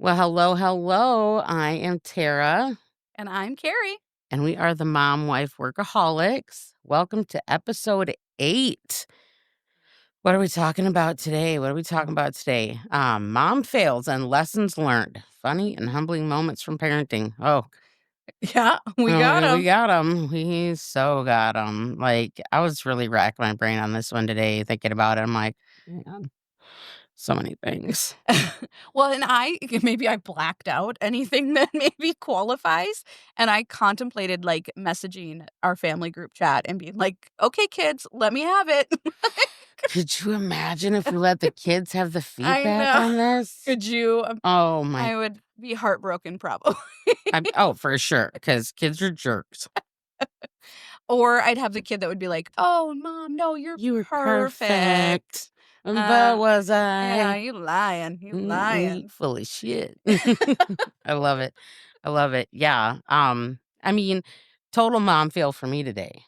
Well, hello, hello. I am Tara, And I'm Carrie. and we are the Mom Wife Workaholics. Welcome to episode 8. What are we talking about today? Mom fails and lessons learned. Funny and humbling moments from parenting. Yeah, we got We him. got them. We so got them. Like, I was really racking my brain on this one today, thinking about it. I'm like, man, so many things. Well, and maybe I blacked out anything that maybe qualifies, and I contemplated, like, messaging our family group chat and being like, "Okay, kids, let me have it." Could you imagine if we let the kids have the I feedback know. on this? Could you? Oh my. I would be heartbroken probably. Oh, for sure, because kids are jerks. Or I'd have the kid that would be like, "Oh, mom, no, you're You were perfect." perfect, but was Yeah, I? you lying, you You lying. full of shit. I love it. I love it. Yeah. I mean, total mom fail for me today.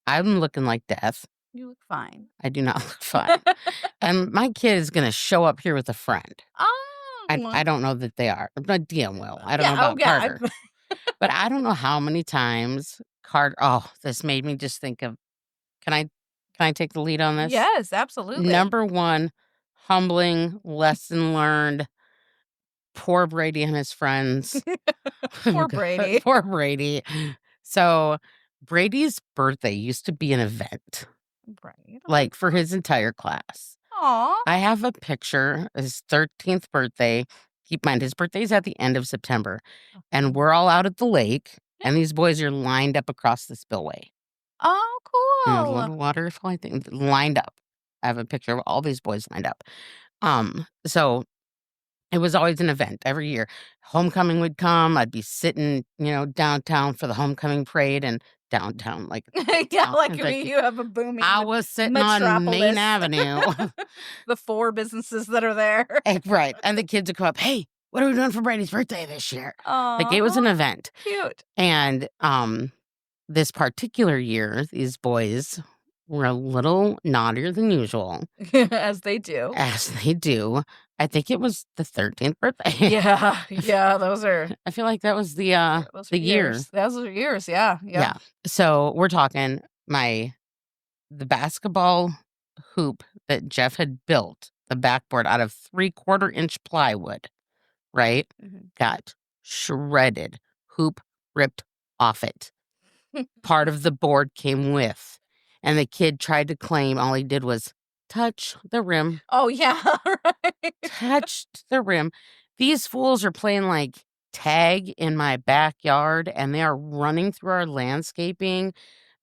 I'm looking like death. You look fine. I do not look fine. And my kid is gonna show up here with a friend. I Oh. don't know that they are, but damn well. I don't know Yeah, oh, about yeah, Carter. But I don't know how many times this made me just think of can I can I take the lead on this? Yes, absolutely. Number 1, humbling lesson learned, poor Brady and his friends. Oh Poor god, Brady. poor Brady. So, Brady's birthday used to be an event, Right. like, for his entire class. Aw. I have a picture, his 13th birthday. Keep in mind, his birthday's at the end of September, and Okay. we're all out at the lake, Yeah. and these boys are lined up across the spillway. Oh, And a cool. little waterfall, I think, lined up. I have a picture of all these boys lined up. So it was always an event every year. Homecoming would come. I'd be sitting, downtown for the homecoming parade and downtown, like Yeah, down. like, It's I like mean, you have a booming I was sitting on Main metropolis. Avenue. The 4 businesses that are there. Right. And the kids would come up, hey, what are we doing for Brady's birthday this year? Like it was an Aw, event. cute. And this particular year, these boys were a little naughtier than usual. As they do. As they do. I think it was the 13th birthday. Yeah, yeah, those are I feel like that was those are the year. years. Those are years, yeah, yep. Yeah. So we're talking the basketball hoop that Jeff had built, the backboard out of 3/4 inch plywood, right? Mhm. Got shredded, hoop ripped off it. Part of the board came with. And the kid tried to claim all he did was touch the rim. Oh, yeah, right. Touched the rim. These fools are playing like tag in my backyard and they are running through our landscaping.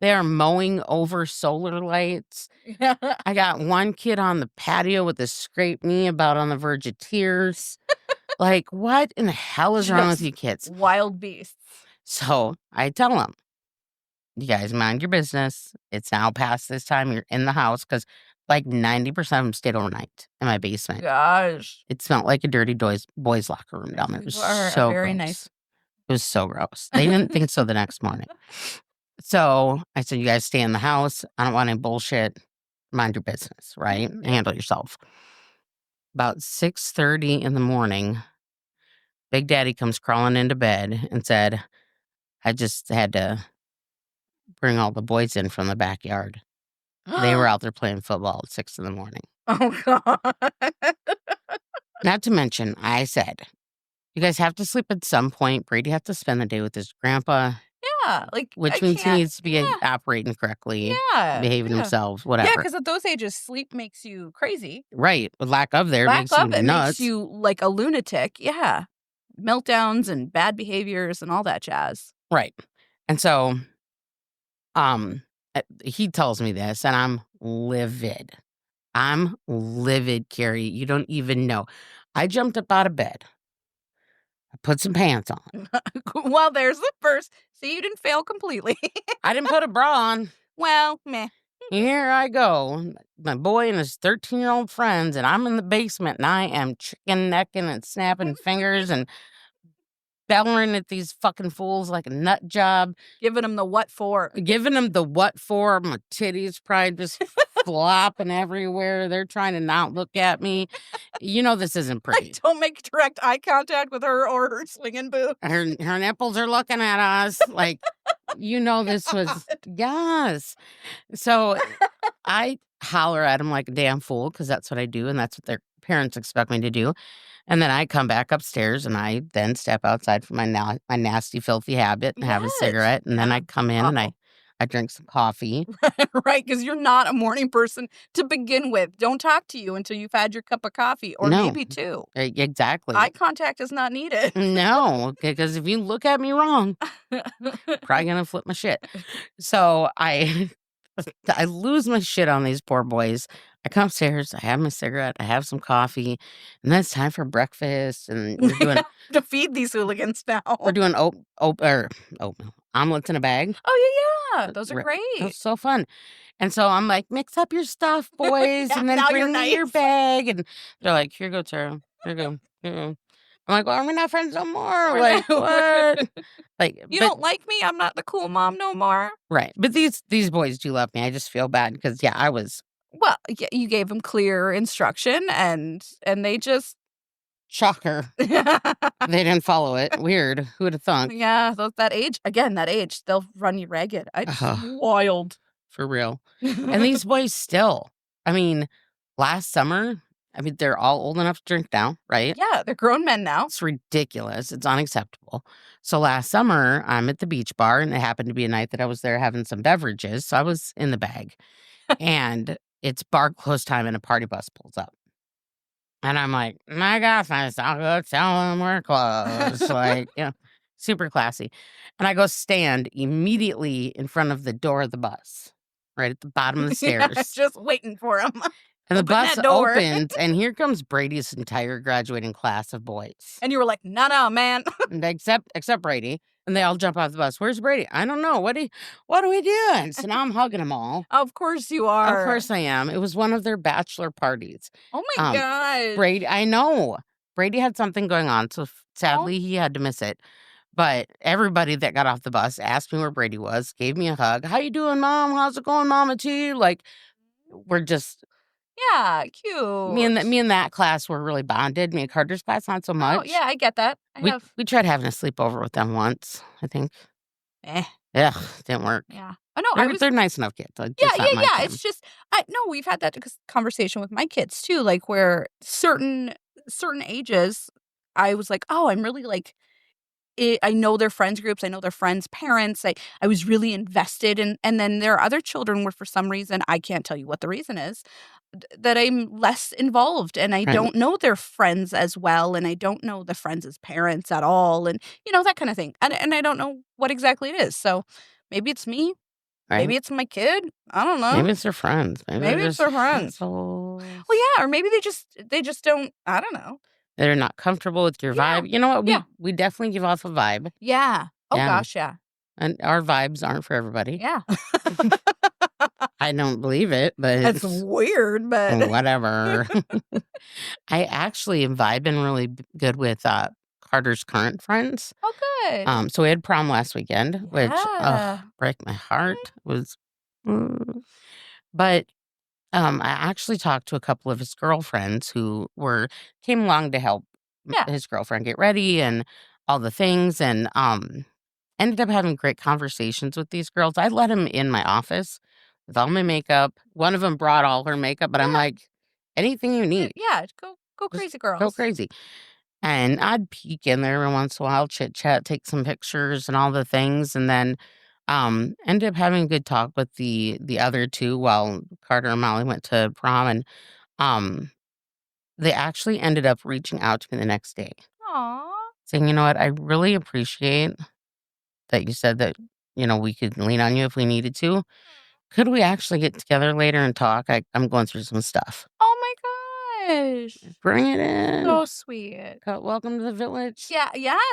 They are mowing over solar lights. Yeah. I got one kid on the patio with a scraped knee about on the verge of tears. Like, what in the hell is wrong with Just you kids? wild beasts. So I tell them, you guys mind your business. It's now past this time. You're in the house because like 90% of them stayed overnight in my basement. Gosh. It smelled like a dirty boys' locker room down there. It was You are a so very gross. nice. It was so gross. They didn't think so the next morning. So I said, you guys stay in the house. I don't want any bullshit. Mind your business, right? Yeah. Handle yourself. About 6:30 in the morning, Big Daddy comes crawling into bed and said, I just had to bring all the boys in from the backyard. They were out there playing football at 6 in the morning. Oh, God. Not to mention, I said, you guys have to sleep at some point. Brady has to spend the day with his grandpa, Yeah, like, I which means he can't. needs to be Yeah, operating correctly, yeah, behaving yeah. himself, Yeah, whatever. because at those ages, sleep makes you crazy. Right. With lack of there Lack makes you of it makes nuts. you like a lunatic. Yeah. Meltdowns and bad behaviors and all that jazz. Right. And so he tells me this and I'm livid. I'm livid, Carrie. You don't even know. I jumped up out of bed. I put some pants on. Well, there's the first. See, you didn't fail completely. I didn't put a bra on. Well, meh. Here I go. My boy and his 13-year-old friends, and I'm in the basement and I am chicken necking and snapping fingers and bellowing at these fucking fools like a nut job, Giving them the what for. giving them the what for. My titties probably just flopping everywhere. They're trying to not look at me. You know this isn't pretty. Don't make direct eye contact with her or her swinging boots. Her nipples are looking at us like, this was yes. So I holler at them like a damn fool because that's what I do, and that's what their parents expect me to do. And then I come back upstairs, and I then step outside from my nasty, filthy habit and have a Yes. cigarette, and then I come in and I drink some coffee. Right, because you're not a morning person to begin with. Don't talk to you until you've had your cup of coffee, or No. maybe 2. Exactly. Eye contact is not needed. No, because if you look at me wrong, probably gonna flip my shit. So I lose my shit on these poor boys. I come upstairs, I have my cigarette, I have some coffee, and then it's time for breakfast, and we're doing To feed these hooligans now. we're doing oatmeal omelets in a bag. Oh, yeah. Those are It great. was so fun. And so I'm like, mix up your stuff, boys, Yeah, and then now you're bring me your nice. bag. And they're like, here you go, Tara. Here you go. Here you go. I'm like, well, we're not friends no more. We're Like, not- what? Like, You but don't like me? I'm not the cool mom no more. right. But these boys do love me. I just feel bad because I was Well, yeah, you gave them clear instruction, and they just shocker. They didn't follow it. Weird. Who would have thunk? Yeah, that age they'll run you ragged. It's wild. For real. And these boys still. I mean, last summer, they're all old enough to drink now, right? Yeah, they're grown men now. It's ridiculous. It's unacceptable. So last summer, I'm at the beach bar, and it happened to be a night that I was there having some beverages. So I was in the bag. And it's bar close time, and a party bus pulls up. And I'm like, my gosh, I'll go tell them we're closed. Like, super classy. And I go stand immediately in front of the door of the bus, right at the bottom of the stairs. Yeah, just waiting for them. And the Open bus that door. opens, and here comes Brady's entire graduating class of boys. And you were like, no, man. And except Brady. And they all jump off the bus. Where's Brady? I don't know. What are we doing? So now I'm hugging them all. Of course you are. Of course I am. It was one of their bachelor parties. Oh my gosh. Brady, I know. Brady had something going on, so sadly he had to miss it. But everybody that got off the bus asked me where Brady was, gave me a hug. How you doing, Mom? How's it going, Mama T? Like, we're just Yeah, cute. me and that class were really bonded. Me and Carter's class not so much. Oh, yeah, I get that. We tried having a sleepover with them once, I think. Ugh, didn't work. Yeah. Oh no, They're nice enough kids. Yeah. It's just we've had that conversation with my kids too, like where certain ages, I was like, oh, I'm really like, I know their friends groups, I know their friends' parents. I was really invested in, and then there are other children where for some reason, I can't tell you what the reason is, that I'm less involved, and I Right. don't know their friends as well, and I don't know the friends' parents at all, and that kind of thing. And I don't know what exactly it is. So maybe it's me. Right? Maybe it's my kid. I don't know. Maybe it's their friends. Maybe it's their friends. Well, Well, yeah, or maybe they just don't. I don't know. they're not comfortable with your Yeah. vibe. You know what? Yeah. We definitely give off a vibe, Yeah. Oh Yeah. gosh, yeah. and our vibes aren't for everybody. Yeah. I don't believe it, but That's weird, but whatever. I actually am vibing really good with Carter's current friends. oh good. So we had prom last weekend, which Yeah. break my heart. Was, but I actually talked to a couple of his girlfriends who came along to help Yeah. his girlfriend get ready and all the things, and ended up having great conversations with these girls. I let him in my office with all my makeup. One of them brought all her makeup, but I'm Yeah. like, anything you need, Yeah, go Just crazy, girls. go crazy. And I'd peek in there every once in a while, chit chat, take some pictures and all the things, and then ended up having a good talk with the other two while Carter and Molly went to prom, and they actually ended up reaching out to me the next day, Aw. saying, you know what, I really appreciate that you said that we could lean on you if we needed to. Could we actually get together later and talk? I'm going through some stuff. Oh my gosh. Bring it in. So sweet. Welcome to the village. Yeah,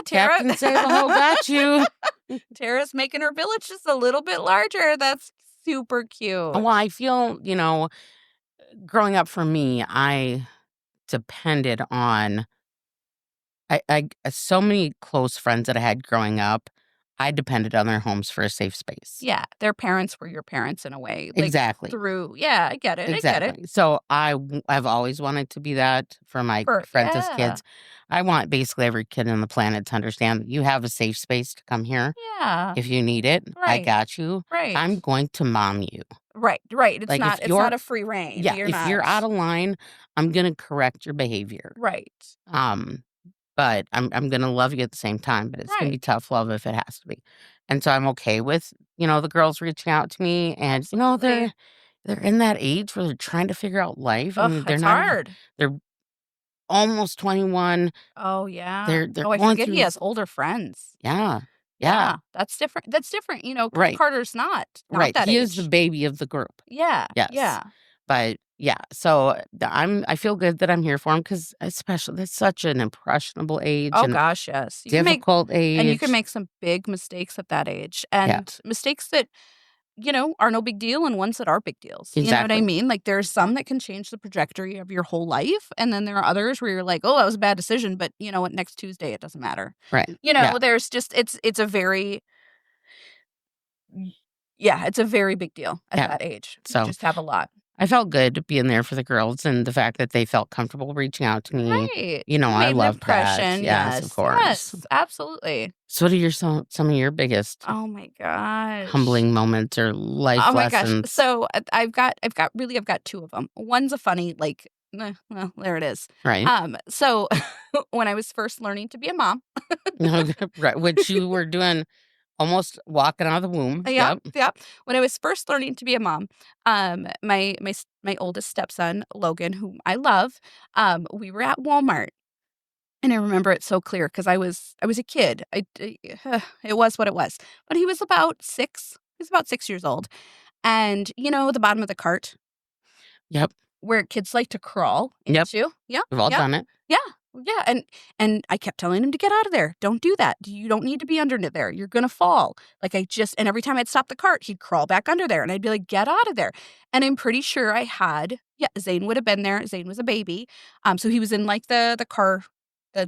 Tara. Captain Sable got you. Tara's making her village just a little bit larger. That's super cute. Well, I feel, growing up for me, I depended on I so many close friends that I had growing up I depended on their homes for a safe space. Yeah, their parents were your parents in a way, like, Exactly. yeah, I get it, I get it. Exactly. So I've always wanted to be that for my friends' Yeah, kids. I want basically every kid on the planet to understand that you have a safe space to come here. yeah, If you need it, I right, got you. right, I'm going to mom you. right, Like it's not a free rein, you're if you're not out of line, I'm gonna correct your behavior. right, Um, but I'm gonna love you at the same time, but it's gonna right, be tough love if it has to be. And so I'm okay with, the girls reaching out to me and, absolutely. they're in that age where they're trying to figure out life. I Ugh, mean, it's hard. they're almost 21. Oh, yeah. They're Oh, I going forget he through. has older friends. Yeah. Yeah. Yeah, that's different, Right. Carter's not Right. that He is the age. baby of the group. Yeah, Yes. yeah. But yeah, so I feel good that I'm here for him because especially that's such an impressionable age Oh and gosh, yes. difficult You can age. make some big mistakes at that age, Yeah, and mistakes that, are no big deal and ones that are big deals. You know what I exactly. mean? Like, there's some that can change the trajectory of your whole life, and then there are others where you're like, "Oh, that was a bad decision," but you know what? Next Tuesday, it doesn't matter. Right. Yeah. There's just it's a very yeah, it's a very big deal at Yeah. that age. You So just have a lot. I felt good being there for the girls and the fact that they felt comfortable reaching out to me. Right. You I made an loved that. impression. Yes, of Yes. course. Yes. Absolutely. So what are some of your biggest Oh my gosh. humbling moments or life Oh my gosh. lessons? So I've got two of them. One's a funny, like, well, there it is. Right. So when I was first learning to be a mom, Right. Which you were doing almost walking out of the womb. yeah, Yep. yeah. When I was first learning to be a mom, my oldest stepson, Logan, whom I love, we were at Walmart. And I remember it so clear because I was a kid. It was what it was. But he was about 6. He's about 6 years old. And the bottom of the cart Yep. where kids like to crawl Yep. into? Yep, We've all yep, done it. yeah, yeah, and I kept telling him to get out of there. "Don't do that. You don't need to be under there. You're gonna fall." Like, and every time I'd stop the cart, he'd crawl back under there, and I'd be like, "Get out of there." And I'm pretty sure Zane would have been there. Zane was a baby. So he was in, like, the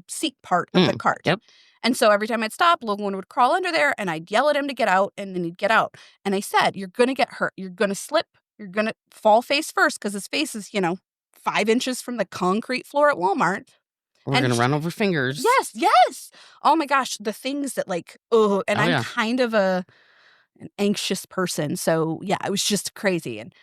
seat part of the cart. Yep. And so every time I'd stop, Logan would crawl under there, and I'd yell at him to get out, and then he'd get out. And I said, "You're gonna get hurt. You're gonna slip. You're gonna fall face first because his face is, 5 inches from the concrete floor at Walmart." We're And gonna run over fingers. yes, yes. Oh my gosh, the things that, like, oh, and Oh I'm yeah. kind of an anxious person, so yeah, it was just crazy. And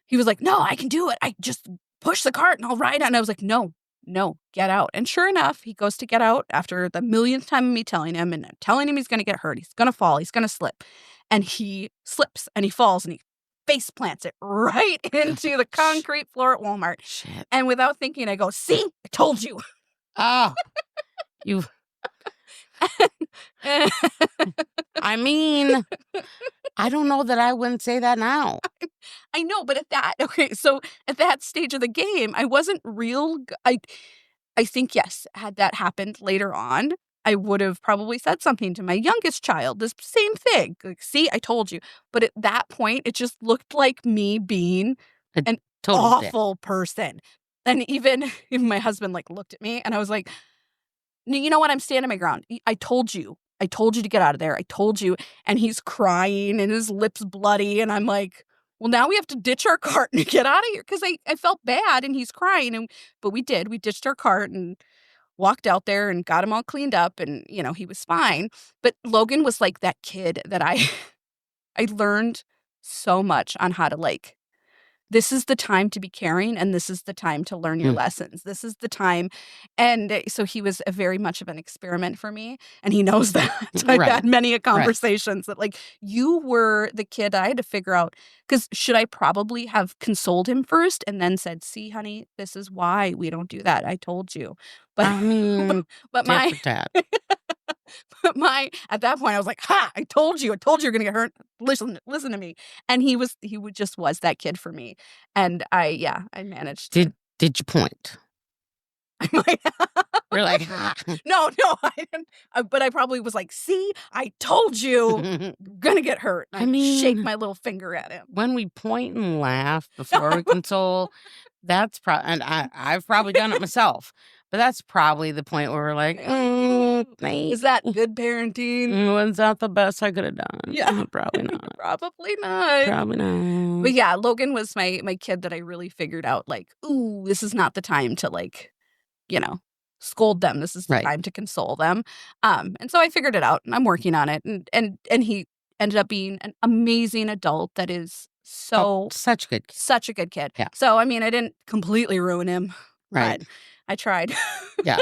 he was like, "No, I can do it. I just push the cart and I'll ride it." And I was like, "No, no, get out." And sure enough, he goes to get out after the millionth time of me telling him, and I'm telling him he's gonna get hurt. He's gonna fall. He's gonna slip. And he slips and he falls and he face plants it right into the concrete floor at Walmart. Shit. And without thinking, I go, "See, I told you." Oh, you. I mean, I don't know that I wouldn't say that now. I know, but so at that stage of the game, I wasn't I think, yes, had that happened later on, I would have probably said something to my youngest child, this same thing, like, "See, I told you." But at that point, it just looked like me being A an total dick. awful person. And even my husband, like, looked at me, and I was like, "No, you know what? I'm standing my ground. I told you. I told you to get out of there. I told you." And he's crying and his lips bloody. And I'm like, "Well, now we have to ditch our cart and get out of here." Cause I felt bad and he's crying. But we did. We ditched our cart and walked out there and got him all cleaned up. And, he was fine. But Logan was like that kid that I learned so much on how to, like, this is the time to be caring, and this is the time to learn your Mm, lessons. This is the time. And so he was a very much of an experiment for me, and he knows that. I've right. had many a Right. conversations that, like, you were the kid I had to figure out, because should I probably have consoled him first and then said, "See, honey, this is why we don't do that. I told you." But I mean, but tit my for tat. but at that point, I was like, "Ha! I told you. I told you you're gonna get hurt. Listen to me." And just was that kid for me. And I managed to. Did you point? I might You're like, "Ah." No, I didn't. But I probably was like, "See, I told you, you're gonna get hurt." And I I'd shake mean, my little finger at him. when we point and laugh before we console, and I've probably done it myself, but that's probably the point where we're like, Is that good parenting? Was that the best I could have done? Yeah. Probably not. Probably not. Probably not. But yeah, Logan was my kid that I really figured out, like, ooh, this is not the time to, like, scold them. This is the Right. time to console them. And so I figured it out, and I'm working on it. And he ended up being an amazing adult that is Such a good kid. such a good kid. Yeah. So I mean, I didn't completely ruin him. Right. But I tried. Yeah.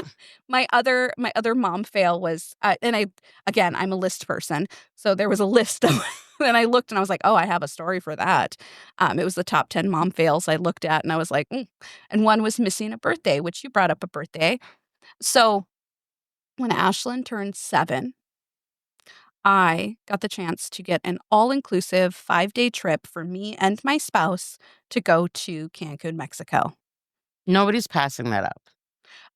My other mom fail was, and I'm a list person, so there was a list of, and I looked and I was like, oh, I have a story for that. It was the top 10 mom fails I looked at, and I was like, and one was missing a birthday, which you brought up a birthday. So when Ashlyn turned 7, I got the chance to get an all-inclusive 5-day trip for me and my spouse to go to Cancun, Mexico. Nobody's passing that up.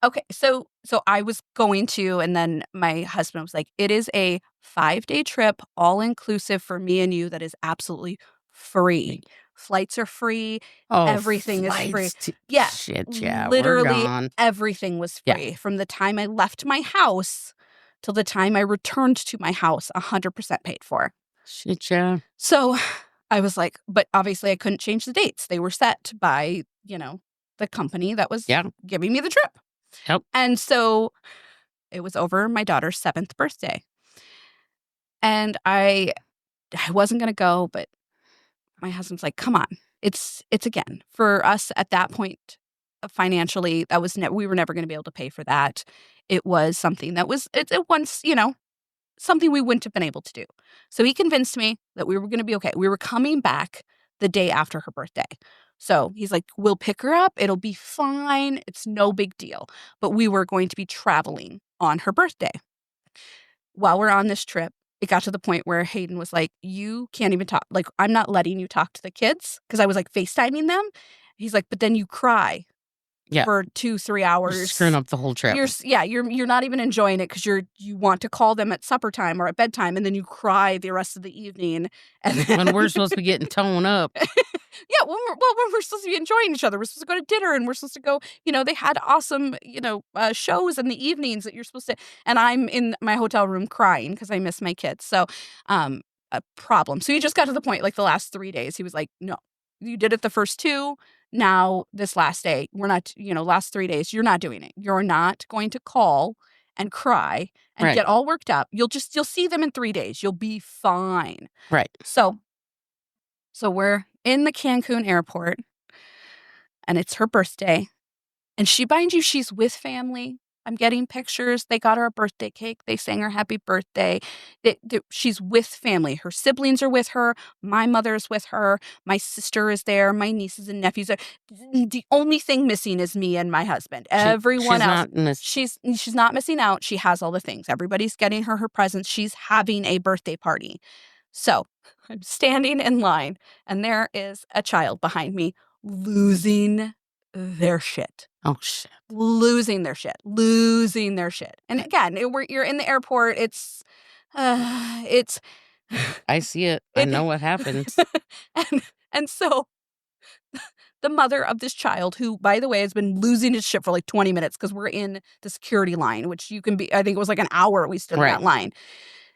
Okay, so I was going to, and then my husband was like, "It is a 5-day trip, all inclusive for me and you that is absolutely free. Flights are free, Oh, everything is free." flights Yeah, Shit, yeah. We're literally gone. everything was Yeah. free from the time I left my house till the time I returned to my house, 100% paid for. Shit, yeah. So I was like, but obviously I couldn't change the dates. They were set by, the company that was Yeah. giving me the trip. Yep. And so it was over my daughter's 7th birthday. And I wasn't going to go, but my husband's like, come on. It's again, for us at that point, financially, that was we were never going to be able to pay for that. It was something that was, it once, something we wouldn't have been able to do. So he convinced me that we were going to be okay. We were coming back the day after her birthday. So he's like, we'll pick her up. It'll be fine. It's no big deal. But we were going to be traveling on her birthday. While we're on this trip, it got to the point where Hayden was like, you can't even talk. Like, I'm not letting you talk to the kids, because I was like FaceTiming them. He's like, but then you cry for 2-3 hours. You're screwing up the whole trip. You're not even enjoying it, because you want to call them at supper time or at bedtime, and then you cry the rest of the evening. And then, when we're supposed to be getting toned up. Yeah, when we're supposed to be enjoying each other. We're supposed to go to dinner, and we're supposed to go, they had awesome, shows in the evenings that you're supposed to, and I'm in my hotel room crying because I miss my kids. So, a problem. So he just got to the point, like the last 3 days, he was like, no, you did it the first 2. Now this last day, we're not, last 3 days, you're not doing it. You're not going to call and cry and get all worked up. You'll see them in 3 days. You'll be fine. Right. So we're in the Cancun airport, and it's her birthday, and mind you, she's with family. I'm getting pictures. They got her a birthday cake. They sang her happy birthday. She's with family. Her siblings are with her. My mother's with her. My sister is there. My nieces and nephews are. The only thing missing is me and my husband. Everyone else, she's not missing out. She has all the things. Everybody's getting her presents. She's having a birthday party. So I'm standing in line, and there is a child behind me losing their shit. Oh, shit. Losing their shit. And again, you're in the airport. It's. I see it. I know what happens. and so the mother of this child, who, by the way, has been losing his shit for like 20 minutes, because we're in the security line, which you can be, I think it was like an hour we stood in that line.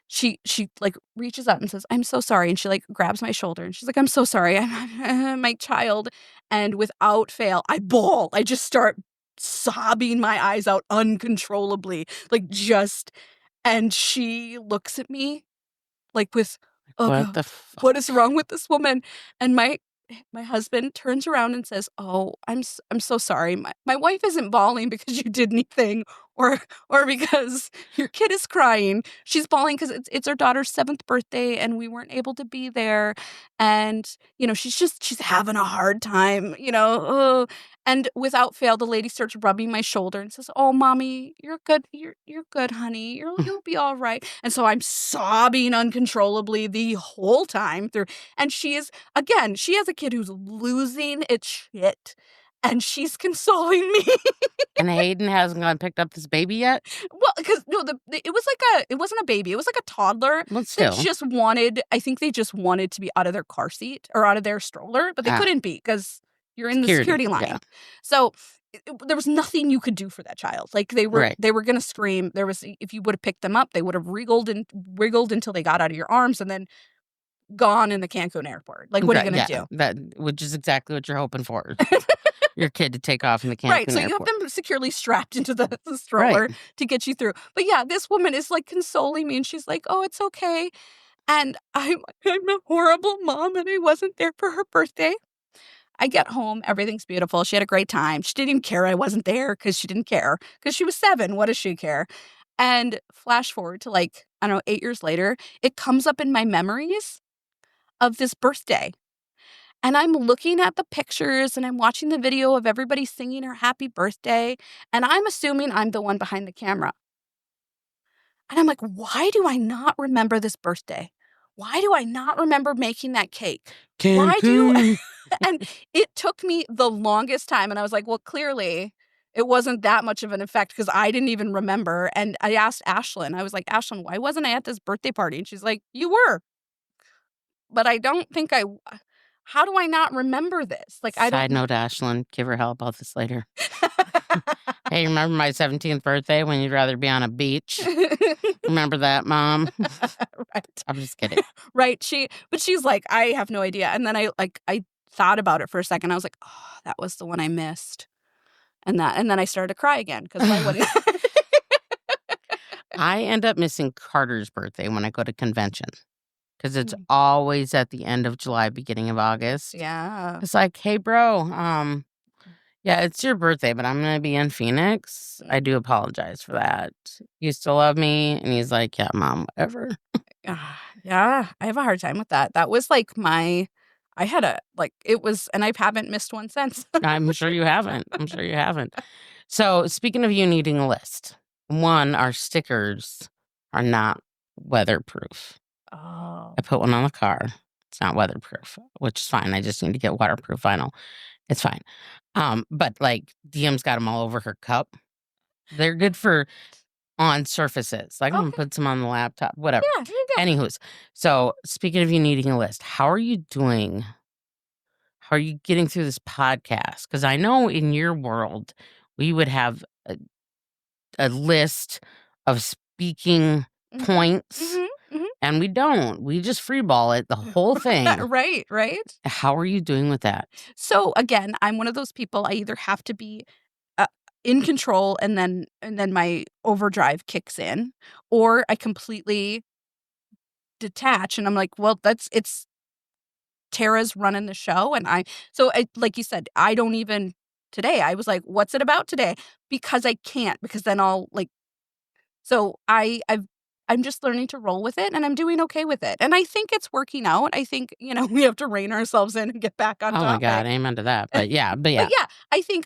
She like reaches up and says, I'm so sorry. And she like grabs my shoulder, and she's like, I'm so sorry. I'm my child. And without fail, I bawl. I just start sobbing my eyes out uncontrollably. And she looks at me like with, what the fuck? What is wrong with this woman? And my husband turns around and says, oh, I'm so sorry. My wife isn't bawling because you did anything, or because your kid is crying. She's bawling because it's her daughter's 7th birthday, and we weren't able to be there. And, she's having a hard time, And without fail, the lady starts rubbing my shoulder and says, oh, mommy, you're good. You're good, honey. You'll be all right. And so I'm sobbing uncontrollably the whole time through. And she has a kid who's losing its shit, and she's consoling me. And Hayden hasn't gone and picked up this baby yet? Well, because no, it wasn't a baby. It was like a toddler. But still. I think they just wanted to be out of their car seat or out of their stroller, but they couldn't be because you're in the security line. Yeah. So there was nothing you could do for that child. Like, they were Right. gonna scream. There was if you would've picked them up, they would've wriggled until they got out of your arms and then gone in the Cancun airport. Like, what are you gonna do? That which is exactly what you're hoping for. Your kid to take off in the Right, Cancun so you have airport. them securely strapped into the stroller Right. to get you through. But yeah, this woman is, like, consoling me, and she's like, "Oh, it's okay." And I'm like, "I'm a horrible mom, and I wasn't there for her birthday." I get home, everything's beautiful, she had a great time. She didn't even care I wasn't there because she didn't care because she was 7, what does she care? And flash forward to, like, I don't know, 8 years later, it comes up in my memories of this birthday. And I'm looking at the pictures and I'm watching the video of everybody singing her happy birthday, and I'm assuming I'm the one behind the camera. And I'm like, "Why do I not remember this birthday? Why do I not remember making that cake? Why do you" Cancun. And it took me the longest time, and I was like, "Well, clearly, it wasn't that much of an effect because I didn't even remember." And I asked Ashlyn, I was like, "Ashlyn, why wasn't I at this birthday party?" And she's like, "You were, but I don't think how do I not remember this? Like, I don't Side know." note, Ashlyn, give her hell about this later. Hey, remember my 17th birthday when you'd rather be on a beach? Remember that, Mom? Right. I'm just kidding. Right, but she's like, "I have no idea." And then I thought about it for a second, I was like, "Oh, that was the one I missed." And then I started to cry again because why wouldn't I end up missing Carter's birthday when I go to convention because it's Mm. always at the end of July, beginning of August. Yeah. It's like, "Hey, bro, yeah, it's your birthday, but I'm gonna be in Phoenix. I do apologize for that. You still love me?" And he's like, "Yeah, Mom, whatever." Yeah, I have a hard time with that. That was like I had a like, it was and I haven't missed one since. I'm sure you haven't. I'm sure you haven't. So, speaking of you needing a list, one, our stickers are not weatherproof. Oh. I put one on the car. It's not weatherproof, which is fine. I just need to get waterproof vinyl. It's fine. But like Diem's got them all over her cup. They're good for on surfaces. Like I'm gonna Okay. put some on the laptop, whatever. Yeah, there you go. Anywho's, so speaking of you needing a list, how are you doing? How are you getting through this podcast? Because I know in your world, we would have a list of speaking Mhm. points, Mhm. Mhm. and we don't. We just freeball it, the whole thing. Right, right? How are you doing with that? So, again, I'm one of those people, I either have to be, uh, in control and then my overdrive kicks in, or I completely detach and I'm like, "Well, it's Tara's running the show," and like you said, I don't even today, I was like, "What's it about today?" Because I can't, because then I'll, like so I'm just learning to roll with it, and I'm doing okay with it, and I think it's working out. I think, we have to rein ourselves in and get back on Oh my topic. god, amen to that. But yeah, but But yeah. yeah,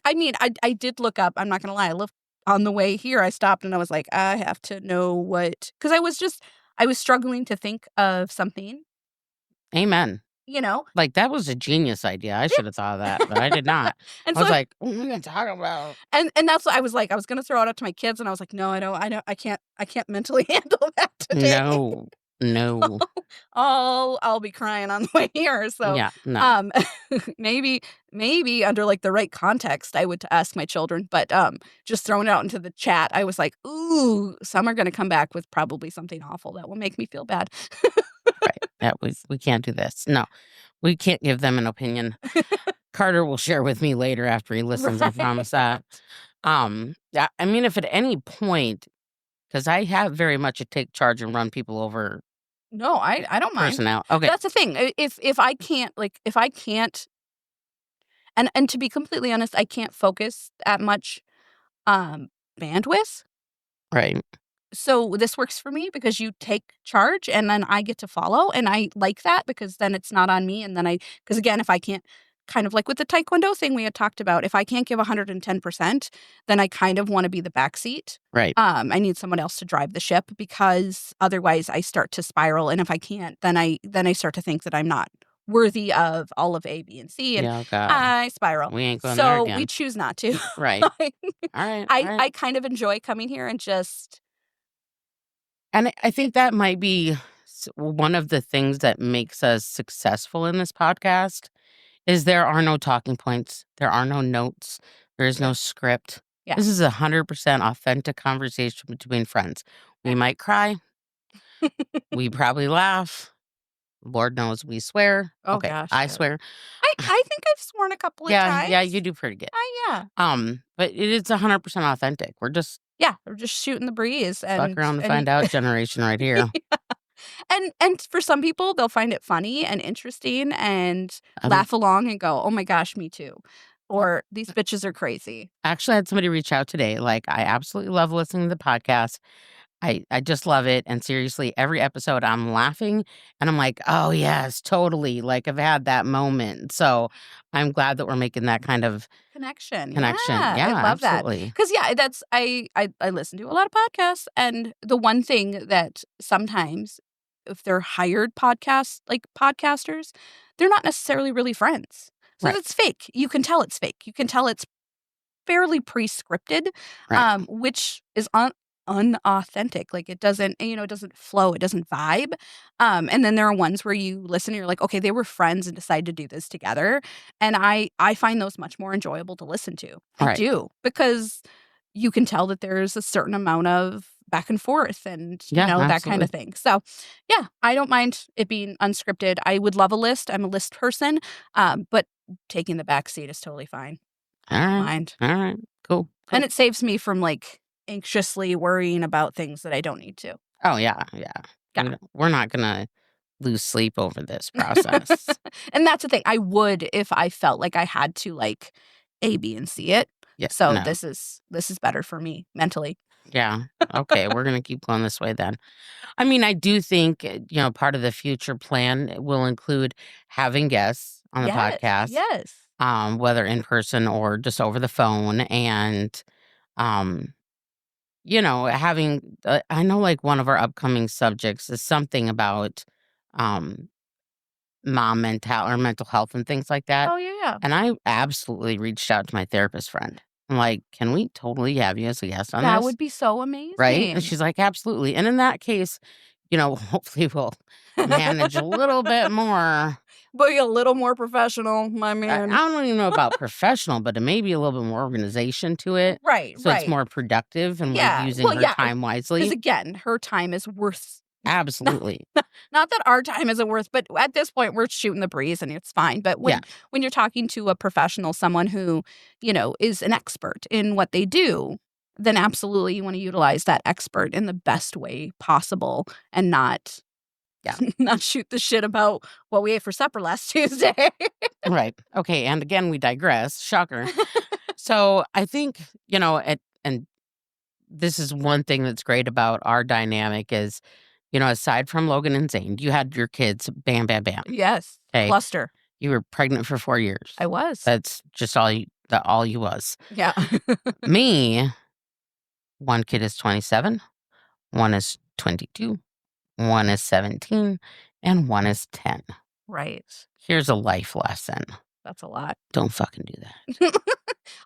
I mean, I did look up, I'm not gonna lie, I looked on the way here, I stopped and I was like, "I have to know what" 'cause I was struggling to think of something, Amen. you know? Like that was a genius idea. I should have thought of that, but I did not. And I so was like, what are we gonna talk about? that's what I was like, I was gonna throw it out to my kids, and I was like, "No, I can't mentally handle that today." No. No. I'll be crying on the way here, so, Yeah, no. um, maybe under, like, the right context, I would ask my children, but, just throwing it out into the chat, I was like, "Ooh, some are gonna come back with probably something awful that will make me feel bad." Right. That was we can't do this. No. We can't give them an opinion. Carter will share with me later after he listens, I Right. promise that. Yeah, I mean, if at any point, because I have very much a take charge and run people over No, I don't mind. personnel. Okay. That's the thing, if I can't, like, if I can't and to be completely honest, I can't focus that much, um, bandwidth. Right. So this works for me because you take charge and then I get to follow, and I like that because then it's not on me, and then because again, if I can't kind of like with the taekwondo thing we had talked about, if I can't give 110%, then I kind of wanna be the backseat. Right. I need someone else to drive the ship because otherwise I start to spiral, and if I can't, then I start to think that I'm not worthy of all of A, B, and C, and Yeah, oh god. I spiral. We ain't going there So we again. choose not to. Right. All right. All right. I kind of enjoy coming here and just And I think that might be one of the things that makes us successful in this podcast is there are no talking points. There are no notes. There is no script. Yeah. This is 100% authentic conversation between friends. We might cry. We probably laugh. Lord knows we swear. Oh Okay, gosh, I yes. swear. I think I've sworn a couple of Yeah, you times. do pretty good. Yeah. But it is 100% authentic. We're just Yeah, we're just shooting the breeze fuck around to and find out generation right here. and for some people, they'll find it funny and interesting and Um, laugh along and go, "Oh my gosh, me too." Or, "These bitches are crazy." I actually had somebody reach out today. Like, I absolutely love listening to the podcast. I just love it. And seriously, every episode I'm laughing and I'm like, oh yes, totally. Like I've had that moment. So I'm glad that we're making that kind of Connection, yeah, connection. I Yeah, love that. absolutely. 'Cause, yeah, that's I listen to a lot of podcasts, and the one thing that sometimes, if they're hired podcasters, they're not necessarily really friends. So Right. that's fake. You can tell it's fake. You can tell it's fairly pre-scripted, Right. which is unauthentic. Like, it doesn't it doesn't flow, it doesn't vibe. And then there are ones where you listen and you're like, "Okay, they were friends and decided to do this together." And I find those much more enjoyable to listen to. I Right. do, because you can tell that there's a certain amount of back and forth and, Yeah, that kind absolutely. of thing. So, yeah, I don't mind it being unscripted. I would love a list. I'm a list person, but taking the back seat is totally fine. I All don't right. mind. All right. Cool. And it saves me from, like, anxiously worrying about things that I don't need to. Oh yeah. Yeah. Yeah. We're not gonna lose sleep over this process. And that's the thing. I would if I felt like I had to, like, A, B, and C it. Yeah. So No. this is better for me mentally. Yeah. Okay. We're gonna keep going this way then. I mean, I do think, part of the future plan will include having guests on the Yes, podcast, yes. whether in person or just over the phone. And, um, having, I know like one of our upcoming subjects is something about um, mental health and things like that. Oh, yeah. And I absolutely reached out to my therapist friend. I'm like, can we totally have you as a guest on That this? would be so Right? And amazing. she's like, absolutely. And in that case, hopefully we'll manage a little bit more. Be a little more professional, my I man. don't even know about professional, but maybe a little bit more organization to it. Right, So it's right. more productive and we're Yeah. using Well, her yeah, time 'cause wisely. again, her time is worth Absolutely. not that our time isn't worth, but at this point, we're shooting the breeze and it's fine. But Yeah. when you're talking to a professional, someone who, is an expert in what they do, then absolutely you want to utilize that expert in the best way possible and not Yeah. not shoot the shit about what we ate for supper last Tuesday. Right. Okay. And again, we digress. Shocker. So I think, and this is one thing that's great about our dynamic is, aside from Logan and Zane, you had your kids, bam, bam, bam. Yes. Okay. Cluster. You were pregnant for 4 years. I was. That's just all you was. Yeah. Me, one kid is 27, one is 22, one is 17, and one is 10. Right. Here's a life lesson. That's a lot. Don't fucking do that.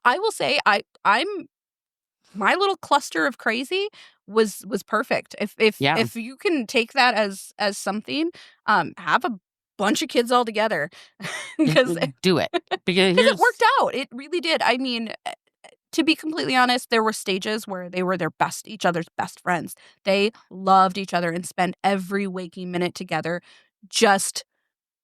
I will say I'm my little cluster of crazy was perfect. Yeah. If you can take that as something, have a bunch of kids all together because Do it. Because it worked out. It really did. I mean, to be completely honest, there were stages where they were each other's best friends. They loved each other and spent every waking minute together, just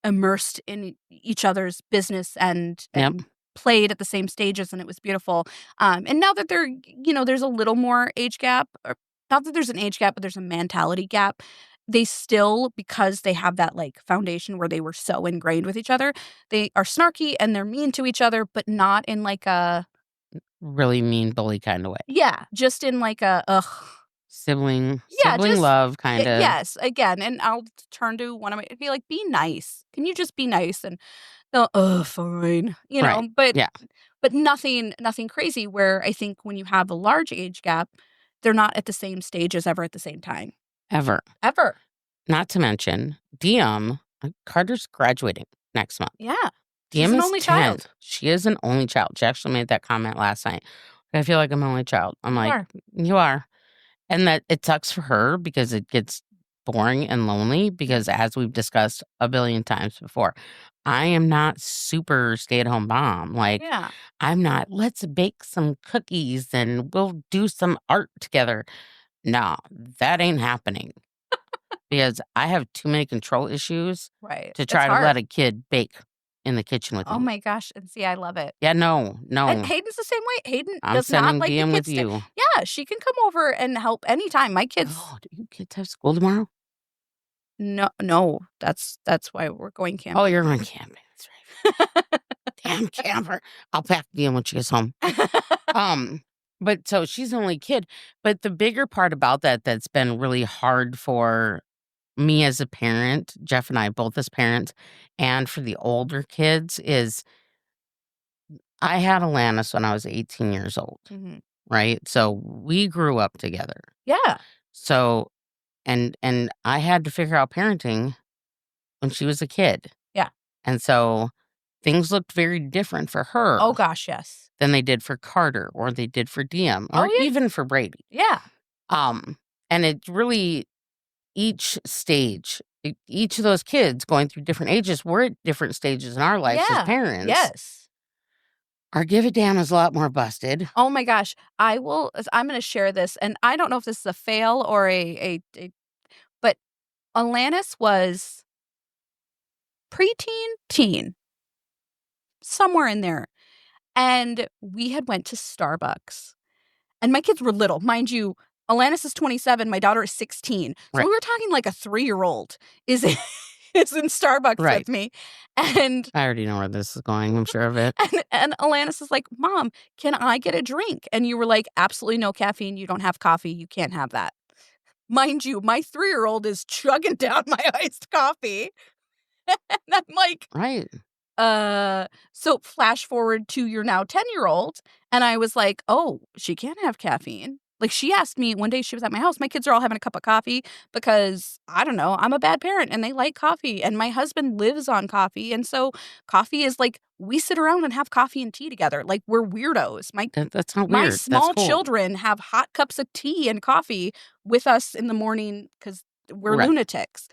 immersed in each other's business and Yep. played at the same stages, and it was beautiful. And now that there's a little more age gap, or not that there's an age gap, but there's a mentality gap. They still, because they have that like foundation where they were so ingrained with each other, they are snarky and they're mean to each other, but not in like a Really mean bully kind of way. just in like a ugh. Sibling Just love kind of. yes, again, and I'll turn to one of my be like, "Be nice. Can you just be nice?" And they'll, "Oh, fine." Right. But Yeah. but nothing crazy where I think when you have a large age gap, they're not at the same stages ever at the same time. Ever. Ever. Not to mention, Diem, Carter's graduating next month. Yeah. Diem She's an is only 10. child. She is an only child. She actually made that comment last night. I feel like I'm an only child. I'm like, are. you are. And that it sucks for her because it gets boring and lonely because, as we've discussed a billion times before, I am not super stay-at-home mom. Like, Yeah. I'm not, "Let's bake some cookies and we'll do some art together." No, that ain't happening because I have too many control issues Right. to It's try to hard. let a kid bake in the kitchen with Oh me. my gosh, and see, I love it. Yeah, no, And no. Hayden's the same way. Hayden I'm does not sending like the DM with kids to. you. Yeah, she can come over and help anytime. My kids Oh, do you kids have school tomorrow? no, that's why we're going Oh, camping. you're going camping. That's right. Damn camper. I'll pack DM when she gets home. Um, but so she's the only kid. But the bigger part about that that's been really hard for me as a parent, Jeff and I both as parents, and for the older kids is I had Alanis when I was 18 years old, Mhm. right? So we grew up together. Yeah, So and I had to figure out parenting when she was a kid. yeah. And so things looked very different for her Oh gosh, yes. than they did for Carter or they did for Diem Oh, or yeah. even for Brady. Yeah. Um, and it really each stage, each of those kids going through different ages, we're at different stages in our lives as Yeah. parents. Yes. Our give a damn is a lot more busted. Oh my gosh. I'm gonna share this, and I don't know if this is a fail or a but Alanis was preteen, teen, somewhere in there, and we had went to Starbucks. And my kids were little. Mind you, Alanis is 27, my daughter is 16. So Right. we were talking like a 3-year-old is is in Starbucks Right. with me. And I already know where this is going. I'm sure of it. and Alanis is like, "Mom, can I get a drink?" And you were like, "Absolutely no caffeine. You don't have coffee. You can't have that." Mind you, my 3-year-old is chugging down my iced coffee. And I'm like, Right. so flash forward to your now 10-year-old, and I was like, "Oh, she can't have caffeine." Like, she asked me one day, she was at my house, my kids are all having a cup of coffee because, I don't know, I'm a bad parent and they like coffee, and my husband lives on coffee, and so coffee is like, we sit around and have coffee and tea together, like, we're weirdos. That's not My weird. That's small cool. children have hot cups of tea and coffee with us in the morning because we're Right. lunatics.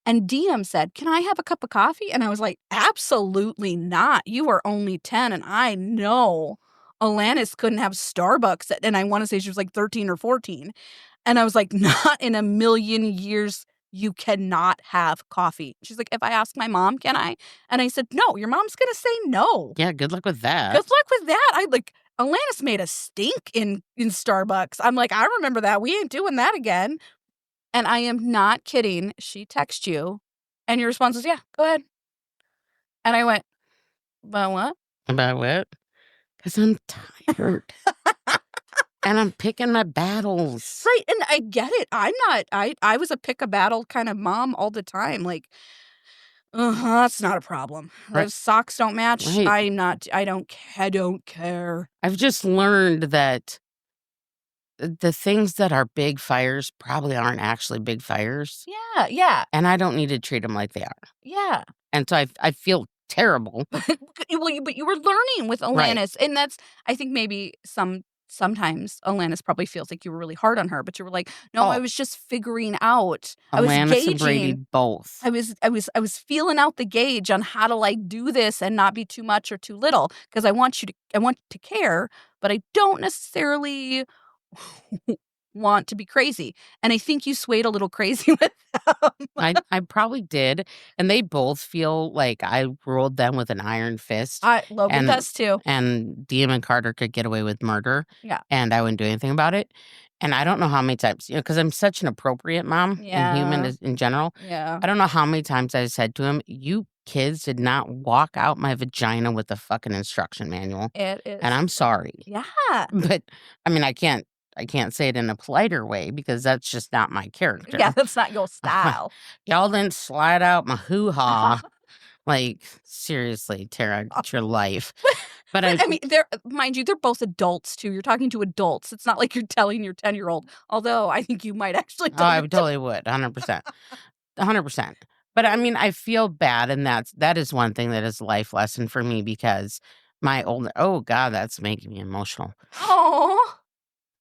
And DM said, "Can I have a cup of coffee?" And I was like, "Absolutely not. You are only 10, and I know Alanis couldn't have Starbucks." And I want to say she was like 13 or 14. And I was like, "Not in a million years. You cannot have coffee." She's like, "If I ask my mom, can I?" And I said, "No, your mom's going to say no. Yeah, good luck with that. Good luck with that." I like, Alanis made a stink in Starbucks. I'm like, "I remember that. We ain't doing that again." And I am not kidding. She texts you, and your response is, "Yeah, go ahead." And I went, "Well, what?" About what? Because I'm tired. And I'm picking my battles. Right, and I get it. I'm not I was a pick a battle kind of mom all the time, like, that's not a problem. Right. Those socks don't match. Right. I don't care. I've just learned that the things that are big fires probably aren't actually big fires, Yeah, yeah, and I don't need to treat them like they are. yeah. And so I feel terrible. Well, but you were learning with Right. Alanis, and that's I think maybe sometimes Alanis probably feels like you were really hard on her, but you were like, "No, I Oh, was just figuring out. I was Alanis and Brady gauging. both. I was feeling out the gauge on how to, like, do this and not be too much or too little because I want to care, but I don't necessarily want to be crazy." And I think you swayed a little crazy with them. I probably did, and they both feel like I ruled them with an iron fist, Logan and does too. Diem and Carter could get away with murder, Yeah. and I wouldn't do anything about it. And I don't know how many times, because I'm such an appropriate mom and human Yeah. in general. Yeah. I don't know how many times I said to him, "You kids did not walk out my vagina with a fucking instruction manual, It is. and I'm sorry." Yeah. But I mean, I can't say it in a politer way because that's just not my character. Yeah, that's not your style. Y'all didn't slide out my hoo-ha. Like, seriously, Tara, it's your life. But But, I mean, mind you, they're both adults, too. You're talking to adults. It's not like you're telling your 10-year-old, although I think you might actually oh, tell I your totally would, 100%. 100%. But, I mean, I feel bad, and that is one thing that is a life lesson for me because my older oh god, that's making me emotional. Oh,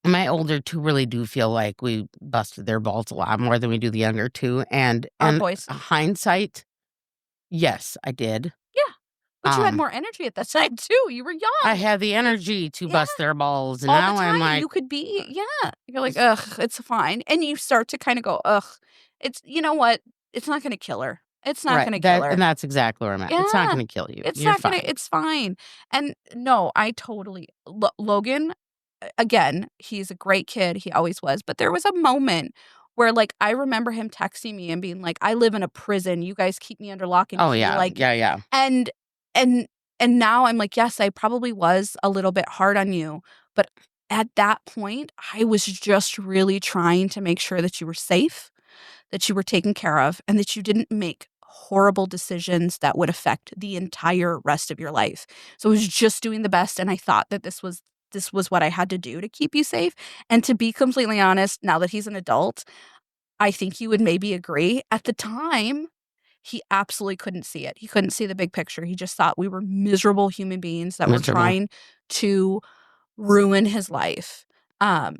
My older 2 really do feel like we busted their balls a lot more than we do the younger 2, and Our boys. hindsight, yes, I did. Yeah, but you had Um, more energy at that time too, you were I young. had the energy to Yeah, bust their balls, and all the now I'm time, like, you could be yeah, you're like, "Ugh, it's fine," and you start to kinda go, "Ugh, it's you know what? It's not gonna kill her. It's not right, gonna kill her." that's exactly where I'm at. It's not Yeah, gonna kill you. it's You're not gonna fine. it's fine, and no, I totally Logan, again, he's a great kid, he always was, but there was a moment where, like, I remember him texting me and being like, "I live in a prison, you guys keep me under lock and Oh, key," yeah. like Yeah, yeah. and and and now I'm like, "Yes, I probably was a little bit hard on you," but at that point, I was just really trying to make sure that you were safe, that you were taken care of, and that you didn't make horrible decisions that would affect the entire rest of your life. So I was just doing the best, and I thought that this was what I had to do to keep you safe, and to be completely honest, now that he's an adult, I think you would maybe agree. At the time, he absolutely couldn't see it. He couldn't see the big picture. He just thought we were miserable human beings that were Miserable. trying to ruin his life. Um,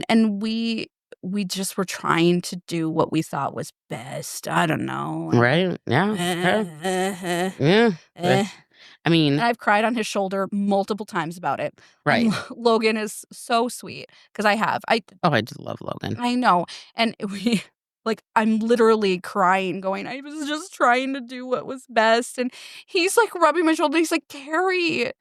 and we just were trying to do what we thought was best. I don't know. Right? Yeah. Yeah. Eh, Yeah. eh. I mean, And I've cried on his shoulder multiple times about it. And right. Logan is so sweet because I have. Oh, I do love Logan. I know. And we like I'm literally crying going, "I was just trying to do what was best." And he's like rubbing my shoulder. He's like, "Carrie,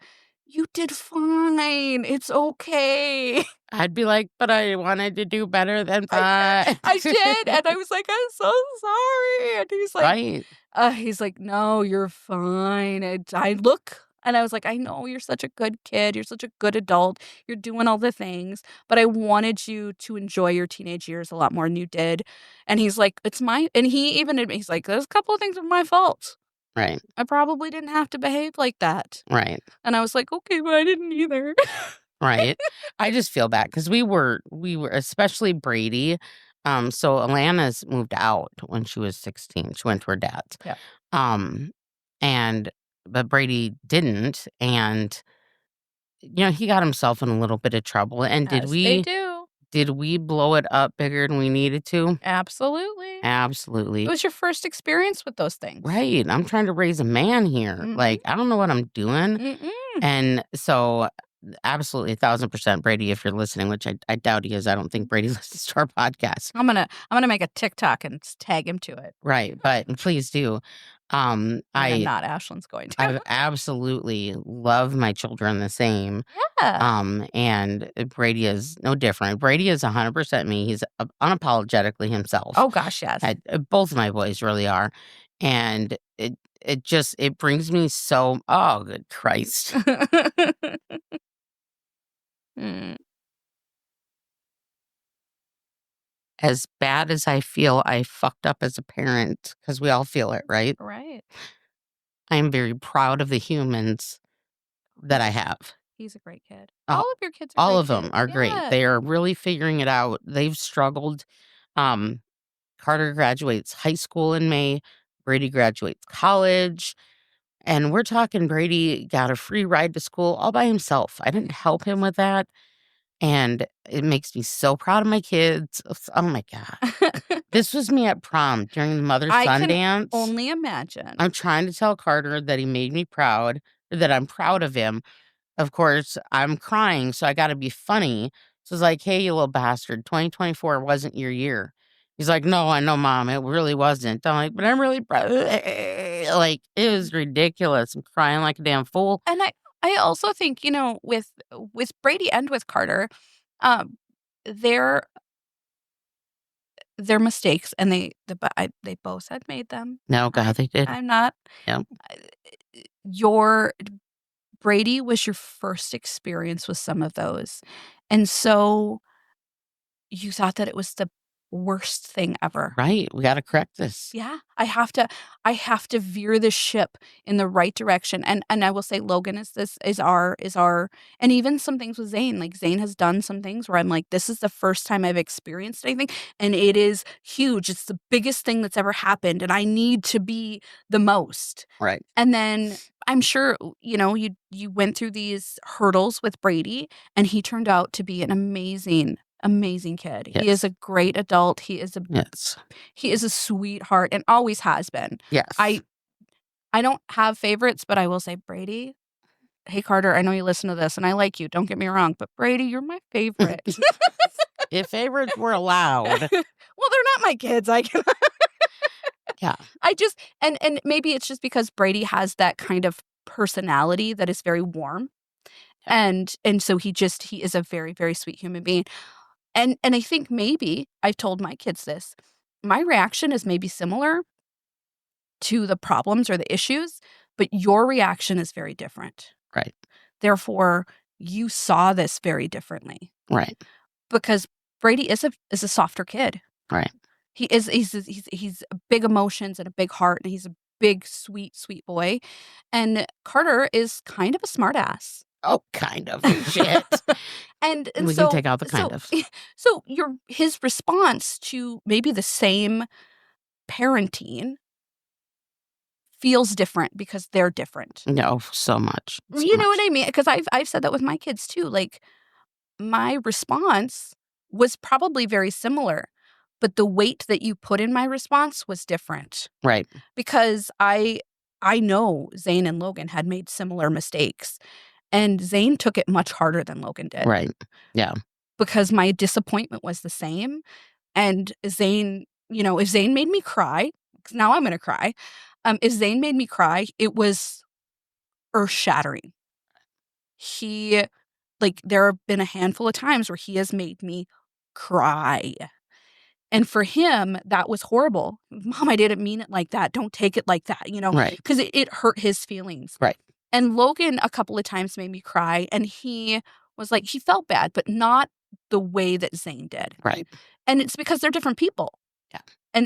you did fine. It's okay." I'd be like, "But I wanted to do better than I fine." I did. And I was like, "I'm so sorry." And Right? he's like, "No, you're fine." And I look and I was like, "I know you're such a good kid. You're such a good adult. You're doing all the things, but I wanted you to enjoy your teenage years a lot more than you did." And he's like, "It's my," and he even he's like, "There's a couple of things are my fault. Right. I probably didn't have to behave like that." Right. And I was like, "Okay, but I didn't either." Right. I just feel bad because we were especially Brady. So Alana's moved out when she was 16. She went to her dad's. Yeah. Um, and but Brady didn't, and he got himself in a little bit of trouble. And did As they we do. did we blow it up bigger than we needed to? Absolutely. It Absolutely. was your first experience with those things. Right. I'm trying to raise a man here. Mhm. Like, I don't know what I'm doing. Mm-mm. And so, absolutely, 1,000% Brady, if you're listening, which I doubt he is. I don't think Brady listens to our podcast. I'm gonna make a TikTok and tag him to it. Right. But please do. I mean, I'm not, Ashlyn's going to. I absolutely love my children the same. Yeah. And Brady is no different. Brady is 100% me. He's unapologetically himself. Oh gosh, yes. Both of my boys really are. And it brings me so, oh, good Christ. Mm, As bad as I feel I fucked up as a parent, because we all feel it, right? right. I am very proud of the humans that I have. He's a great kid. Uh, All of your kids are all great of them kids. are great. Yeah. They are really figuring it out. They've struggled. Um, Carter graduates high school in May. Brady graduates college. And we're talking Brady got a free ride to school all by himself. I didn't help him with that. And it makes me so proud of my kids. Oh my God. This was me at prom during the I mother-son can dance. only imagine. I'm trying to tell Carter that he made me proud, or that I'm proud of him. Of course, I'm crying, so I gotta be funny. So it's like, "Hey, you little bastard, 2024 wasn't your year." He's like, "No, I know, mom, it really wasn't." I'm like, "But I'm really proud." Like, it was ridiculous. I'm crying like a damn fool. And I also think, with Brady and with Carter, um, their their mistakes, and they both had made them. No, God, they did. I'm not Yep. your Brady was your first experience with some of those, and so you thought that it was the worst thing ever. Right. We got to correct this. Yeah, I have to veer the ship in the right direction. And I will say Logan is our and even some things with Zane. Like Zane has done some things where I'm like, this is the first time I've experienced anything, and it is huge. It's the biggest thing that's ever happened, and I need to be the most. Right. And then I'm sure, you went through these hurdles with Brady, and he turned out to be an amazing kid. Yes. He is a great adult. He is Yes. a sweetheart and always has been. Yes. I don't have favorites, but I will say Brady. Hey Carter, I know you listen to this and I like you. Don't get me wrong, but Brady, you're my favorite. If favorites were allowed. Well, they're not my kids. I can Yeah. I just and maybe it's just because Brady has that kind of personality that is very warm. And so he is a very, very sweet human being. And I think maybe I've told my kids this. My reaction is maybe similar to the problems or the issues, but your reaction is very different. Right. Therefore, you saw this very differently. Right. Because Brady is a softer kid. Right. He's big emotions and a big heart, and he's a big, sweet, sweet boy. And Carter is kind of a smartass. Oh, kind of shit. And we so can take out the kind of. So his response to maybe the same parenting feels different because they're different. No, so much. You know what I mean? Because I've said that with my kids too. Like, my response was probably very similar, but the weight that you put in my response was different. Right. Because I know Zane and Logan had made similar mistakes, and Zane took it much harder than Logan did. Right. Yeah. Because my disappointment was the same. And Zane, if Zane made me cry, 'cause now I'm going to cry. If Zane made me cry, it was earth-shattering. There have been a handful of times where he has made me cry. And for him, that was horrible. Mom, I didn't mean it like that. Don't take it like that, Right. because it hurt his feelings. Right. And Logan a couple of times made me cry, and he was like, he felt bad, but not the way that Zane did. Right. And it's because they're different people. Yeah.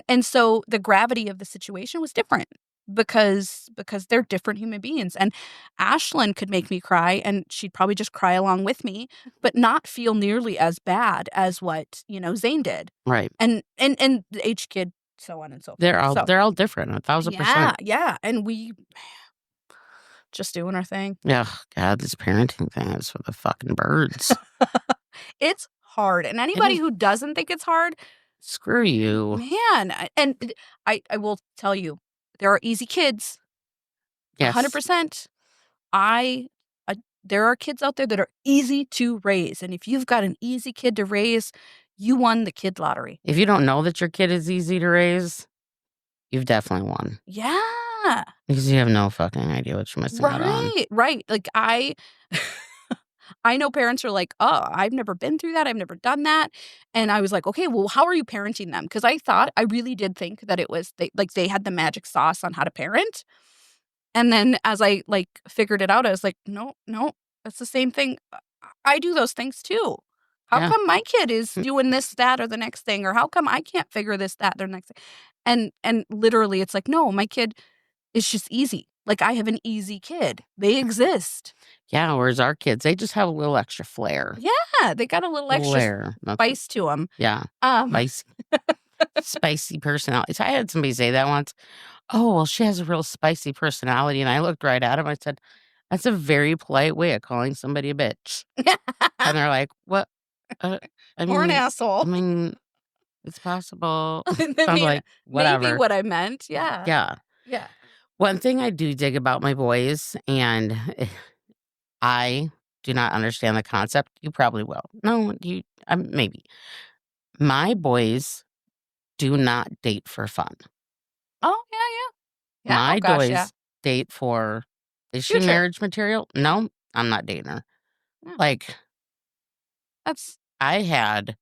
And so the gravity of the situation was different because they're different human beings. And Ashlyn could make me cry, and she'd probably just cry along with me, but not feel nearly as bad as what, Zane did. Right. And the H kid, so on and so forth. They're all different, 1,000%. Yeah. And we just doing our thing. Yeah. God, this parenting thing is for the fucking birds. It's hard. And anybody who doesn't think it's hard, screw you. Man. And I will tell you, there are easy kids. Yes. 100%. There are kids out there that are easy to raise. And if you've got an easy kid to raise, you won the kid lottery. If you don't know that your kid is easy to raise, you've definitely won. Yeah. Because you have no fucking idea what you're missing out on. Right. Like I know parents are like, oh, I've never been through that. I've never done that. And I was like, okay, well, how are you parenting them? Because I really did think that it was, they had the magic sauce on how to parent. And then as I figured it out, I was like, no, that's the same thing. I do those things too. How come my kid is doing this, that, or the next thing? Or how come I can't figure this, that, or the next thing? And literally it's like, no, my kid is just easy. Like, I have an easy kid. They exist. Yeah, whereas our kids, they just have a little extra flair. Yeah, they got a little extra spice to them. Yeah, spicy personality. So I had somebody say that once. Oh, well, she has a real spicy personality. And I looked right at him. I said, that's a very polite way of calling somebody a bitch. And they're like, what? Or an asshole. I mean, it's possible. I'm like, whatever. Maybe what I meant. Yeah. Yeah. One thing I do dig about my boys, and I do not understand the concept. You probably will. No, maybe. My boys do not date for fun. Oh, yeah. My boys date for, is she marriage material? No, I'm not dating her. Yeah. Like, I had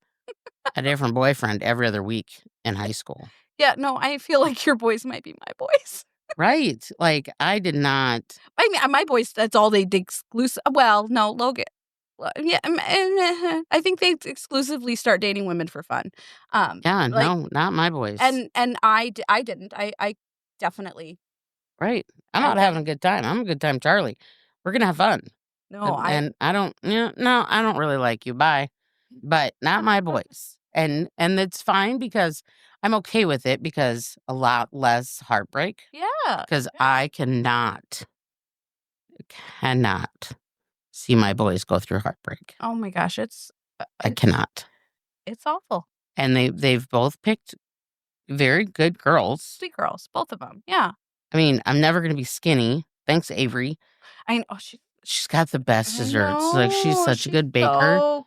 a different boyfriend every other week in high school. Yeah, no, I feel like your boys might be my boys. Right. Like, I did not. I mean, my boys, that's all they did exclusive. Well, no, Logan Yeah, and I think they exclusively start dating women for fun. Yeah, Like, no, not my boys. and I didn't. I definitely Right. I'm I not having a didn't. good time. I'm a good time Charlie. We're gonna have fun. No, I And I don't, no, I don't really like you. Bye. But not my boys. And it's fine because I'm okay with it because a lot less heartbreak. yeah. Because I cannot see my boys go through heartbreak. Oh my gosh, I cannot. it's awful. And they've both picked very good girls. Sweet girls, both of them. Yeah. I mean, I'm never gonna be skinny. Thanks, Avery. Oh, She's got the best I desserts. Like she's know, such a she's good baker. so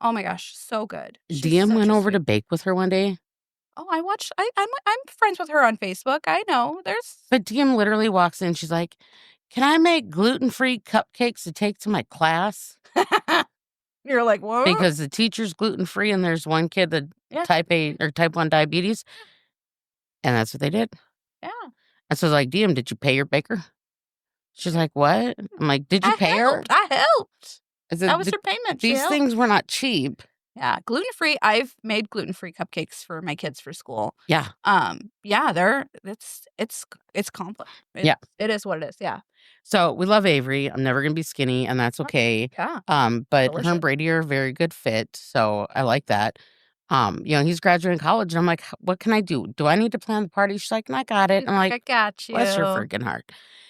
oh my gosh, so good. She's DM such went a over to sweet bake with her one day, Oh, I'm friends with her on Facebook. I know. There's but DM literally walks in. She's like, "Can I make gluten-free cupcakes to take to my class?" You're like, "What?" Because the teacher's gluten-free and there's one kid that Yeah. type A or type 1 diabetes, and that's what they did. Yeah. And so I was like, "DM, did you pay your baker?" She's like, "What?" I'm like, "Did you pay her?" I helped. I That said, was her payment. She "These helped. things were not cheap." Yeah, gluten-free. I've made gluten-free cupcakes for my kids for school. Yeah. Yeah, it's complex. Yeah. It is what it is. Yeah. So we love Avery. I'm never gonna be skinny, and that's okay. Yeah. But her Delicious. and Brady are a very good fit, so I like that. He's graduating college, and I'm like, what can I do? Do I need to plan the party? She's like, I got it. I'm I like, got you. bless her freaking heart.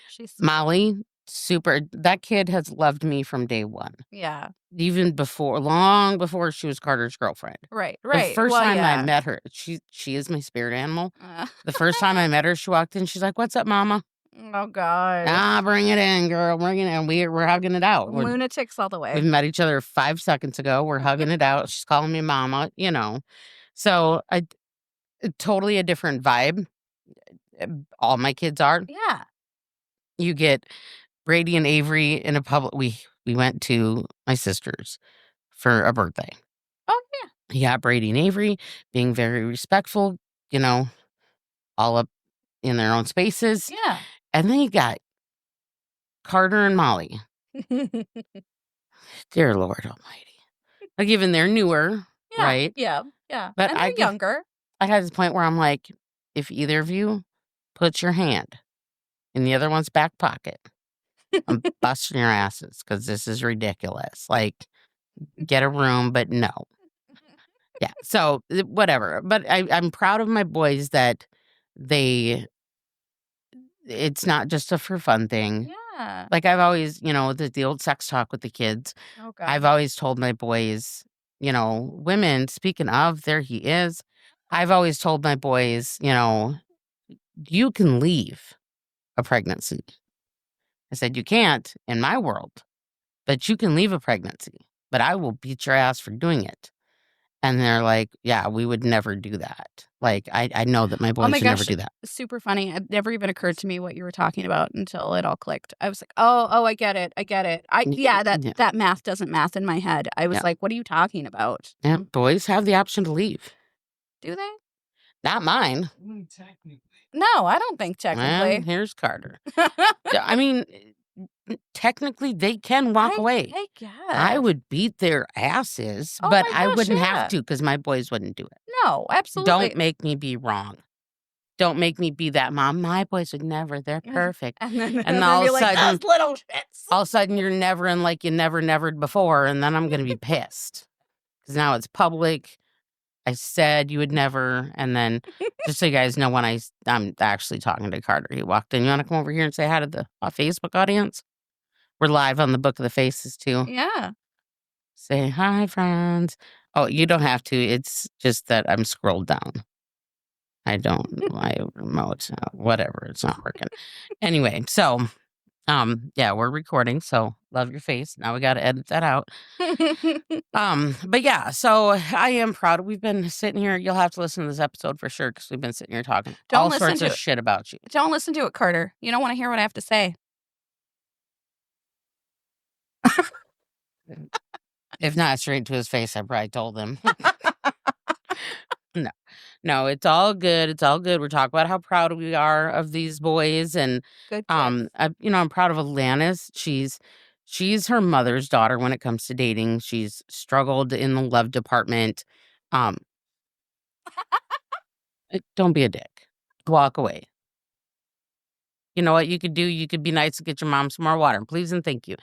She's Molly, super. That kid has loved me from day one, yeah. even before, long before she was Carter's girlfriend. Right. The Right. first Well, time I yeah. met her, she is my spirit animal. Uh, The first time I met her, she walked in. She's like, "What's up, Mama?" oh gosh. Ah, bring it in, girl. Bring it in. We're hugging it out. Lunatics all the way. We've met each other 5 seconds ago. We're hugging it out. She's calling me mama, So totally a different vibe. All my kids are. Yeah. You get Brady and Avery in a public. We went to my sister's for a birthday. Oh yeah. Yeah, Brady and Avery being very respectful, all up in their own spaces. Yeah. And then you got Carter and Molly. Dear Lord Almighty. Like even they're newer, Yeah. right? Yeah. Yeah. But And they're younger. I had this point where I'm like, if either of you puts your hand in the other one's back pocket, I'm busting your asses because this is ridiculous. Like, get a room, but no. Yeah. So whatever. But I'm proud of my boys that it's not just a for fun thing. Yeah. Like I've always, the old sex talk with the kids. Oh god. I've always told my boys, women, speaking of, there he is. I've always told my boys, you can leave a pregnancy. I said, you can't in my world, but you can leave a pregnancy, but I will beat your ass for doing it. And they're like, yeah, we would never do that. Like, I know that my boys Oh my would never gosh. do that. Super funny. It never even occurred to me what you were talking about until it all clicked. I was like, oh, I get it. Yeah. That math doesn't math in my head. I was Yeah. like, what are you talking about? Yeah, boys have the option to leave. Do they? Not mine. No, I don't think Well, technically. here's Carter. I mean, technically, they can walk away. I guess. I would beat their asses, Oh but my I gosh, wouldn't yeah. have to because my boys wouldn't do it. No, absolutely. Don't make me be wrong. Don't make me be that mom. My boys would never. They're perfect. And then all of you're a like, sudden- those little shits. All of a sudden, you're nevering like you never nevered before, and then I'm going to be pissed because now it's public. I said you would never, and then just so you guys know, when I'm actually talking to Carter, he walked in. You want to come over here and say hi to the Facebook audience? We're live on the Book of the Faces too. Yeah. Say hi, friends. Oh, you don't have to. It's just that I'm scrolled down. I don't. My remote, whatever. It's not working. Anyway, so yeah, we're recording. So love your face. Now we got to edit that out. But yeah, so I am proud. We've been sitting here. You'll have to listen to this episode for sure because we've been sitting here talking Don't all listen sorts to of it. shit about you. Don't listen to it, Carter. You don't want to hear what I have to say. If not straight to his face, I probably told him. No, it's all good. It's all good. We're talking about how proud we are of these boys, and Good kids. I'm proud of Alanis. She's She's her mother's daughter when it comes to dating. She's struggled in the love department. Um, don't be a dick. Walk away. You know what you could do? You could be nice and get your mom some more water, please and thank you.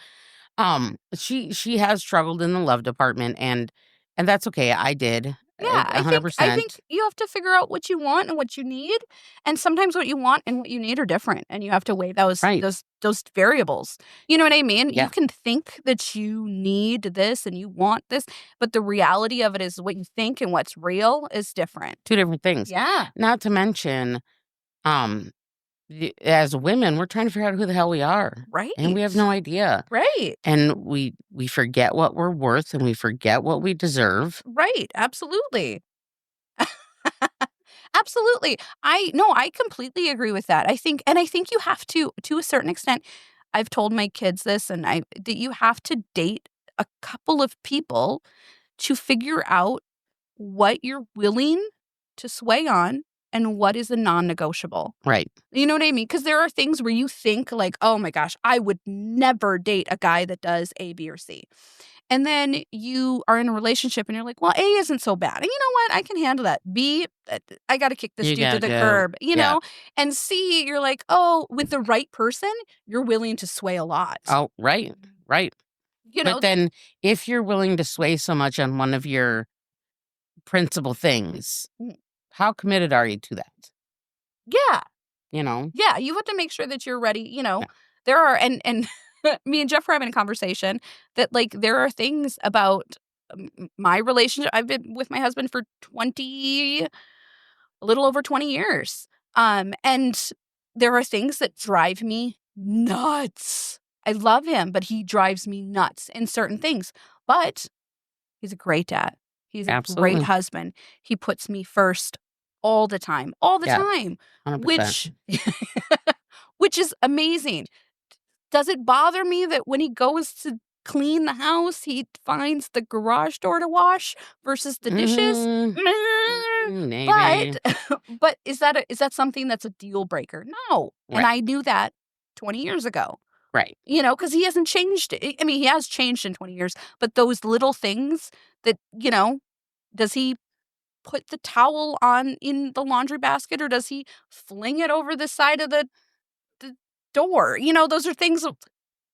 She has struggled in the love department, and that's okay. I did, Yeah, I think 100%. you have to figure out what you want and what you need, and sometimes what you want and what you need are different, and you have to weigh those Right. those variables. You know what I mean? You Yeah. can think that you need this and you want this, but the reality of it is what you think and what's real is different. 2 different things. Yeah, Not to mention, um, as women, we're trying to figure out who the hell we are, and we have right. no idea. Right. And we forget what we're worth, and we forget what we deserve. Right. Absolutely. Absolutely. I completely agree with that. I think you have to a certain extent. I've told my kids this and I that you have to date a couple of people to figure out what you're willing to sway on and what is a non-negotiable. Right. You know what I mean? Because there are things where you think like, "Oh my gosh, I would never date a guy that does A, B, or C." And then you are in a relationship and you're like, "Well, A isn't so bad. And you know what? I can handle that. B, I gotta kick this You dude to gotta the go. curb," you Yeah. know? And C, you're like, "Oh, with the right person, you're willing to sway a lot." Oh, right. Right. You But know? then if you're willing to sway so much on one of your principal things, Mm, how committed are you to that? yeah. You know? Yeah, you have to make sure that you're ready, you know? Yeah. There are and me and Jeff were having a conversation that, like, there are things about, my relationship I've been with my husband for 20 a little over 20 years. And there are things that drive me nuts. I love him, but he drives me nuts in certain things. But he's a great dad. He's a great Absolutely. husband. He puts me first all the Yeah. time, 100%. which which is amazing. Does it bother me that when he goes to clean the house, he finds the garage door to wash versus the dishes? Mhm. Meh. Maybe. But but is that something that's a deal breaker? No, and Right. I knew that 20 years ago, Right. you know, because he hasn't changed. I mean, he has changed in 20 years, but those little things that, you know, does he put the towel on in the laundry basket or does he fling it over the side of the door? You know, those are things.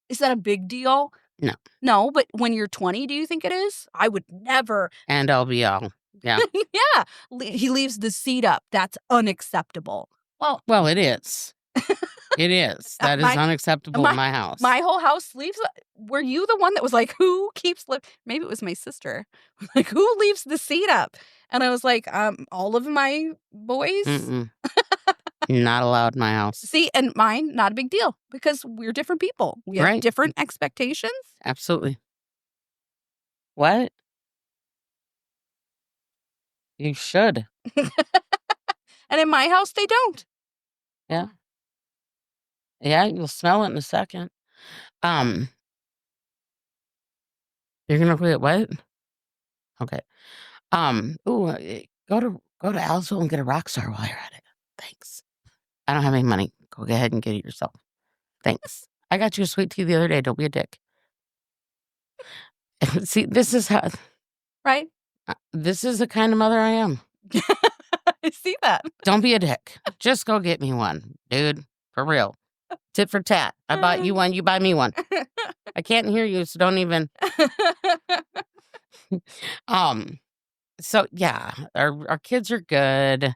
Is that a big deal? No. No, but when you're 20, do you think it is? I would never. End all be all. Yeah. Yeah, he leaves the seat up. That's unacceptable. Well, Well, it is. It is. That is my unacceptable in my my house. my whole house leaves were you the one that was like, "Who keeps maybe it was my sister. Like, "Who leaves the seat up?" And I was like, all of my boys." Mm-mm. Not allowed in my house. See, and mine, not a big deal because we're different people. We have Right. different expectations. Absolutely. What? You should. And in my house, they don't. Yeah. Yeah, you'll smell it in a second. Um, you're gonna quit what? Okay. Ooh, go to Allisville and get a Rockstar while you're at it. Thanks. I don't have any money. Go ahead and get it yourself. Thanks. I got you a sweet tea the other day. Don't be a dick. See, Right? this is the kind of mother I am. I see that. Don't be a dick. Just go get me one, dude. For real. Tit for tat. I bought you one, you buy me one. I can't hear you, so don't even. Um, so yeah, our kids are good.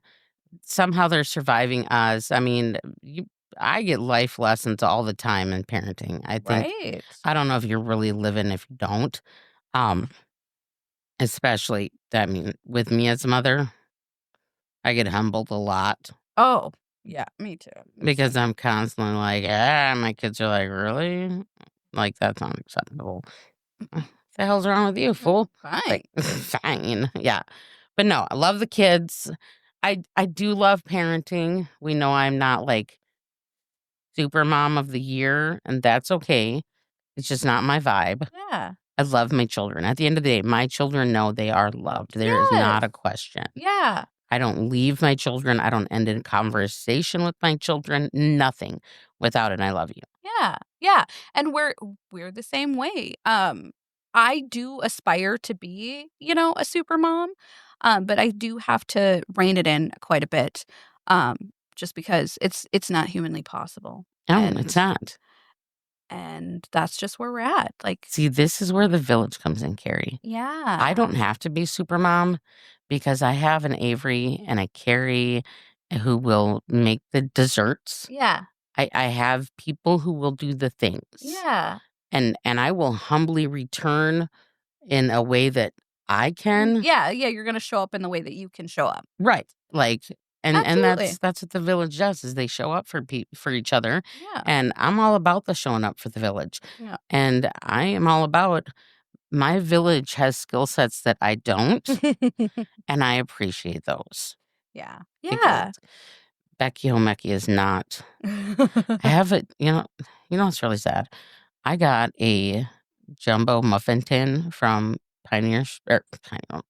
Somehow they're surviving us. I mean, I get life lessons all the time in parenting. I think Right. I don't know if you're really living if you don't. Um, especially I mean, with me as a mother, I get humbled a lot Oh, yeah, me too. because I'm constantly like, my kids are like, really? Like that's not acceptable. The hell's wrong with you, fool? Fine. Like, fine. Yeah. But no, I love the kids. I do love parenting. We know I'm not like super mom of the year, and that's okay. It's just not my vibe. Yeah. I love my children. At the end of the day, my children know they are loved. There is Yes. not a question. Yeah. I don't leave my children. I don't end in conversation with my children. Nothing without an I love you. Yeah, yeah, and we're the same way. I do aspire to be, a super mom, but I do have to rein it in quite a bit, just because it's not humanly possible, No, it's and not. that's just where we're at. Like, See, this is where the village comes in, Carrie. I yeah, don't have to be super mom because I have an Avery and a Carrie who will make the desserts. yeah, I have people who will do the things, yeah, and I will humbly return in a way that I can. yeah, yeah. You're gonna show up in the way that you can show up. Right. Like, and Absolutely. that's what the village does is they show up for each other, Yeah, and I'm all about the showing up for the village. yeah. And I am all about my village has skill sets that I don't, and I appreciate those Yeah, because yeah. Becky Homeki is not. I have it, it's really sad. I got a jumbo muffin tin from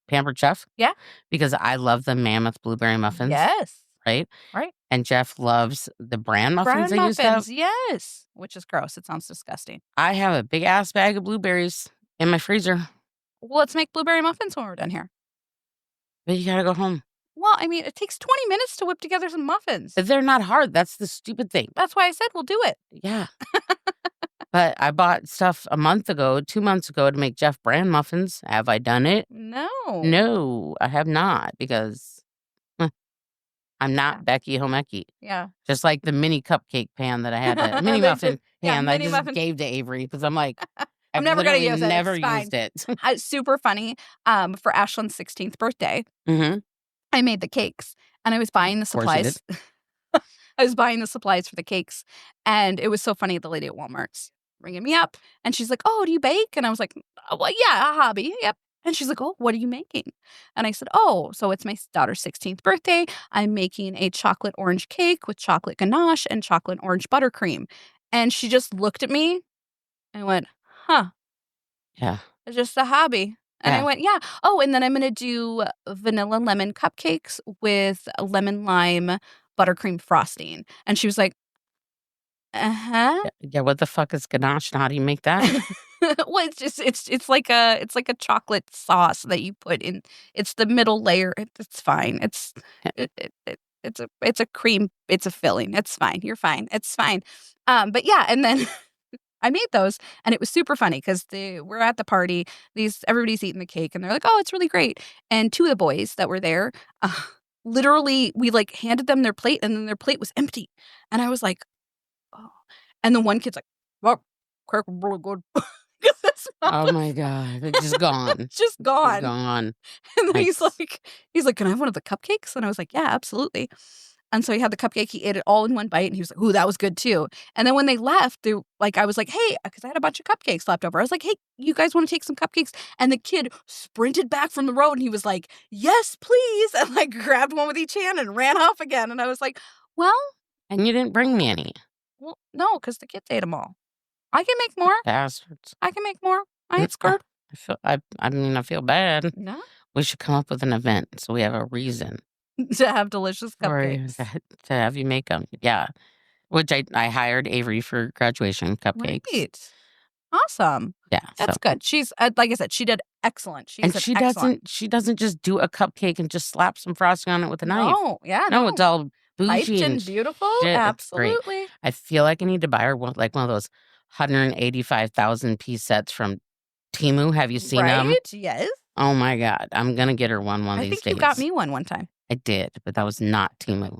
Pampered Chef Yeah. because I love the mammoth blueberry muffins, Yes. right? Right. And Jeff loves the bran muffins Brown they used to have. muffins, yes, which is gross, it sounds disgusting. I have a big ass bag of blueberries in my freezer, Well, let's make blueberry muffins when we're done here. but you gotta go home. Well, I mean, it takes 20 minutes to whip together some muffins. They're not hard. That's the stupid thing. That's why I said we'll do it. Yeah. But I bought stuff a month ago, 2 months ago to make Jeff brand muffins. Have I done it? No. No, I have not because I'm Yeah. not Becky Homeki. Yeah. Just like the mini cupcake pan that I had, mini They muffin did- yeah, pan that I mini just muffin. gave to Avery because I'm like, I've never gonna literally use it, never it's fine. used it. It's super funny. For Ashlyn's 16th birthday, Mm-hmm. I made the cakes and I was buying the course you did. supplies. I was buying the supplies for the cakes, and it was so funny. The lady at Walmart's ringing me up, and she's like, "Oh, do you bake?" And I was like, "Oh, well, yeah, a hobby, yep." And she's like, "Oh, what are you making?" And I said, "Oh, so it's my daughter's 16th birthday. I'm making a chocolate orange cake with chocolate ganache and chocolate orange buttercream." And she just looked at me and went, "Huh, Yeah. it's just a hobby." And I Yeah. went, "Yeah. Oh, and then I'm gonna do vanilla lemon cupcakes with lemon lime buttercream frosting." And she was like, "Uh-huh." Yeah. What the fuck is ganache and how do you make that? Well, it's like a chocolate sauce that you put in. It's the middle layer. It's fine. It's a cream. It's a filling. It's fine. You're fine. It's fine. But yeah, and then I made those, and it was super funny because we're at the party. Everybody's eating the cake, and they're like, "Oh, it's really great." And two of the boys that were there, uh, literally, we like handed them their plate, and then their plate was empty, and I was like, "Oh," and the one kid's like, "Well, cake was really good." 'Cause that's not Oh the my God. It's just gone. it's just It's gone. gone. And then Nice. he's like, "Can I have one of the cupcakes?" And I was like, "Yeah, absolutely." And so he had the cupcake, he ate it all in one bite, and he was like, "Ooh, that was good too." And then when they left, I was like, "Hey," because I had a bunch of cupcakes left over. I was like, "Hey, you guys wanna take some cupcakes?" And the kid sprinted back from the road, and he was like, "Yes, please," and, like, grabbed one with each hand and ran off again, and I was like, "Well, And you didn't bring me any. no, because the kids ate them all. I can make more. Bastards. I can make more. I Mm, ain't scared." I feel bad. No. We should come up with an event so we have a reason To have delicious for you cupcakes. to have you make them. Yeah. Which I hired Avery for graduation cupcakes. Right. Awesome. Yeah. That's So good. She's like I said, she did excellent. She's and an excellent. she doesn't just do a cupcake and just slap some frosting on it with a knife. No, yeah, No, no. it's all Piped bougie and and beautiful. shit. It's great. Absolutely. I feel like I need to buy her one of those 185,000 piece sets from Temu. Have you seen them? Right? Yes. Oh my God. I'm gonna get her one of I these think days. you got me one time. I did, but that was not Temu.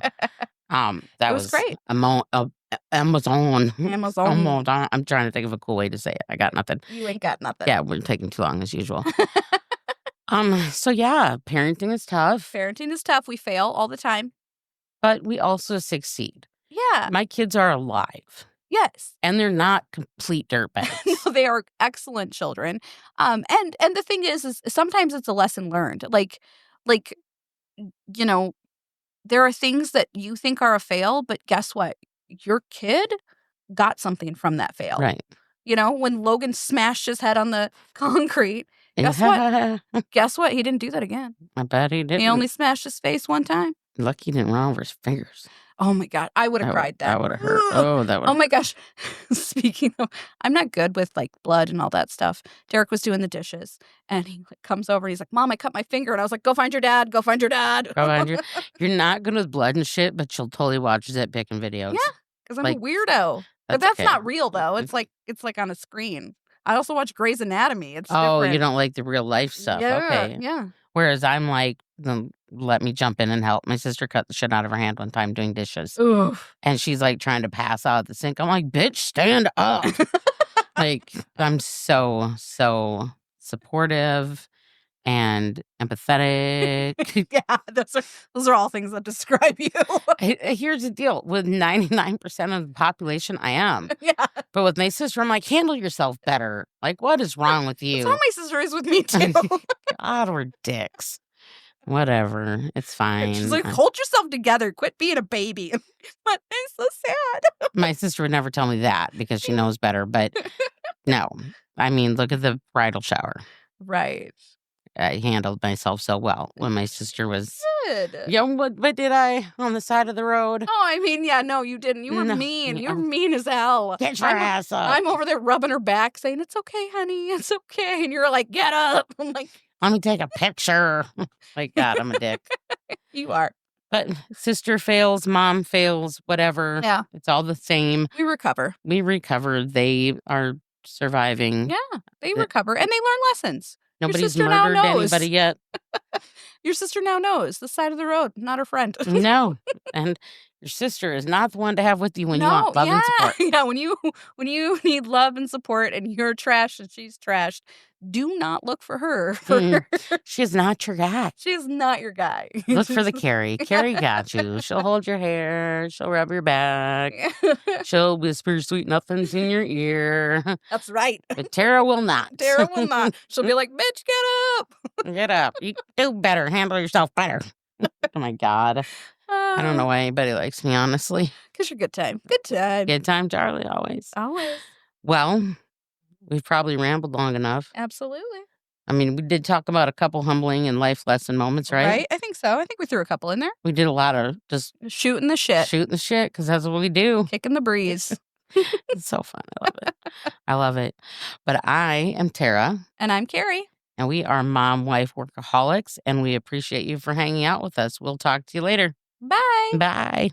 That It was great. Amazon. Amazon. Amazon. I'm trying to think of a cool way to say it. I got nothing. You ain't got nothing. Yeah, we're taking too long as usual. So yeah, parenting is tough, Parenting is tough. We fail all the time. but we also succeed. Yeah. My kids are alive, Yes. and they're not complete dirtbags. No, they are excellent children. And the thing is sometimes it's a lesson learned. Like, you know, there are things that you think are a fail, but guess what? Your kid got something from that fail. Right. You know, when Logan smashed his head on the concrete, guess what? Guess what? He didn't do that again. I bet he didn't. He only smashed his face one time. Lucky he didn't run over his fingers. Oh my god, I would've That cried then. would have hurt. Ugh. Oh, that would. Oh my gosh. Speaking of, I'm not good with, like, blood and all that stuff. Derek was doing the dishes, and he, like, comes over, and he's like, "Mom, I cut my finger." And I was like, "Go find your dad. Go find your dad." Go find you're not good with blood and shit, but you'll totally watch Zitpicking videos. Yeah, 'cause I'm a Like, weirdo. But that's that's okay. not real, though. It's like on a screen. I also watch Grey's Anatomy. It's Oh, you different. don't like the real life stuff. Yeah, Okay. yeah. Whereas I'm like, let me jump in and help. My sister cut the shit out of her hand one time doing dishes. Oof. And she's like trying to pass out at the sink. I'm like, bitch, stand up. Like, I'm so supportive and empathetic. Yeah, those are all things that describe you. Here's the deal. With 99% of the population, I am. Yeah. But with my sister, I'm like, handle yourself better. Like, what is wrong with That's how you? my sister is with me, too. God, we're dicks. Whatever. It's fine. She's like, "Hold yourself together. Quit being a baby." But it's so sad. My sister would never tell me that because she knows better. But no. I mean, look at the bridal shower. Right. I handled myself so well when my sister was. Good. Yeah, what did I on the side of the road? Oh, I mean, yeah, no, you didn't. You were No, mean. You yeah. were mean as hell. Get your ass up. I'm over there rubbing her back saying, "It's okay, honey. It's okay." And you're like, "Get up." I'm like, Let me take a picture. Like, God, I'm a dick. "You are." But sister fails, mom fails, whatever. Yeah. It's all the same. We recover. We recover. They are surviving. Yeah, they recover and they learn lessons. Nobody's sister now murdered knows. anybody yet. Your sister now knows the side of the road, not her friend. No. And your sister is not the one to have with you when you want love yeah, and support. yeah. When you need love and support, and you're trash and she's trashed, do not look for her. She's not your guy. She is not your guy. Look for the Carrie. Carrie got you. She'll hold your hair. She'll rub your back. She'll whisper sweet nothings in your ear. That's right. But Tara will not. Tara will not. She'll be like, "Bitch, get up." Get up. You do better. Handle yourself better. Oh my God. I don't know why anybody likes me, honestly. 'Cause you're good time. Good time. Good time, Charlie, always. Always. Well, we've probably rambled long enough. Absolutely. I mean, we did talk about a couple humbling and life lesson moments, right? Right? I think so. I think we threw a couple in there. We did a lot of just Shooting the shit. shooting the shit because that's what we do. Kicking the breeze. It's so fun. I love it. I love it. But I am Tara. And I'm Carrie. And we are mom, wife, workaholics. And we appreciate you for hanging out with us. We'll talk to you later. Bye. Bye.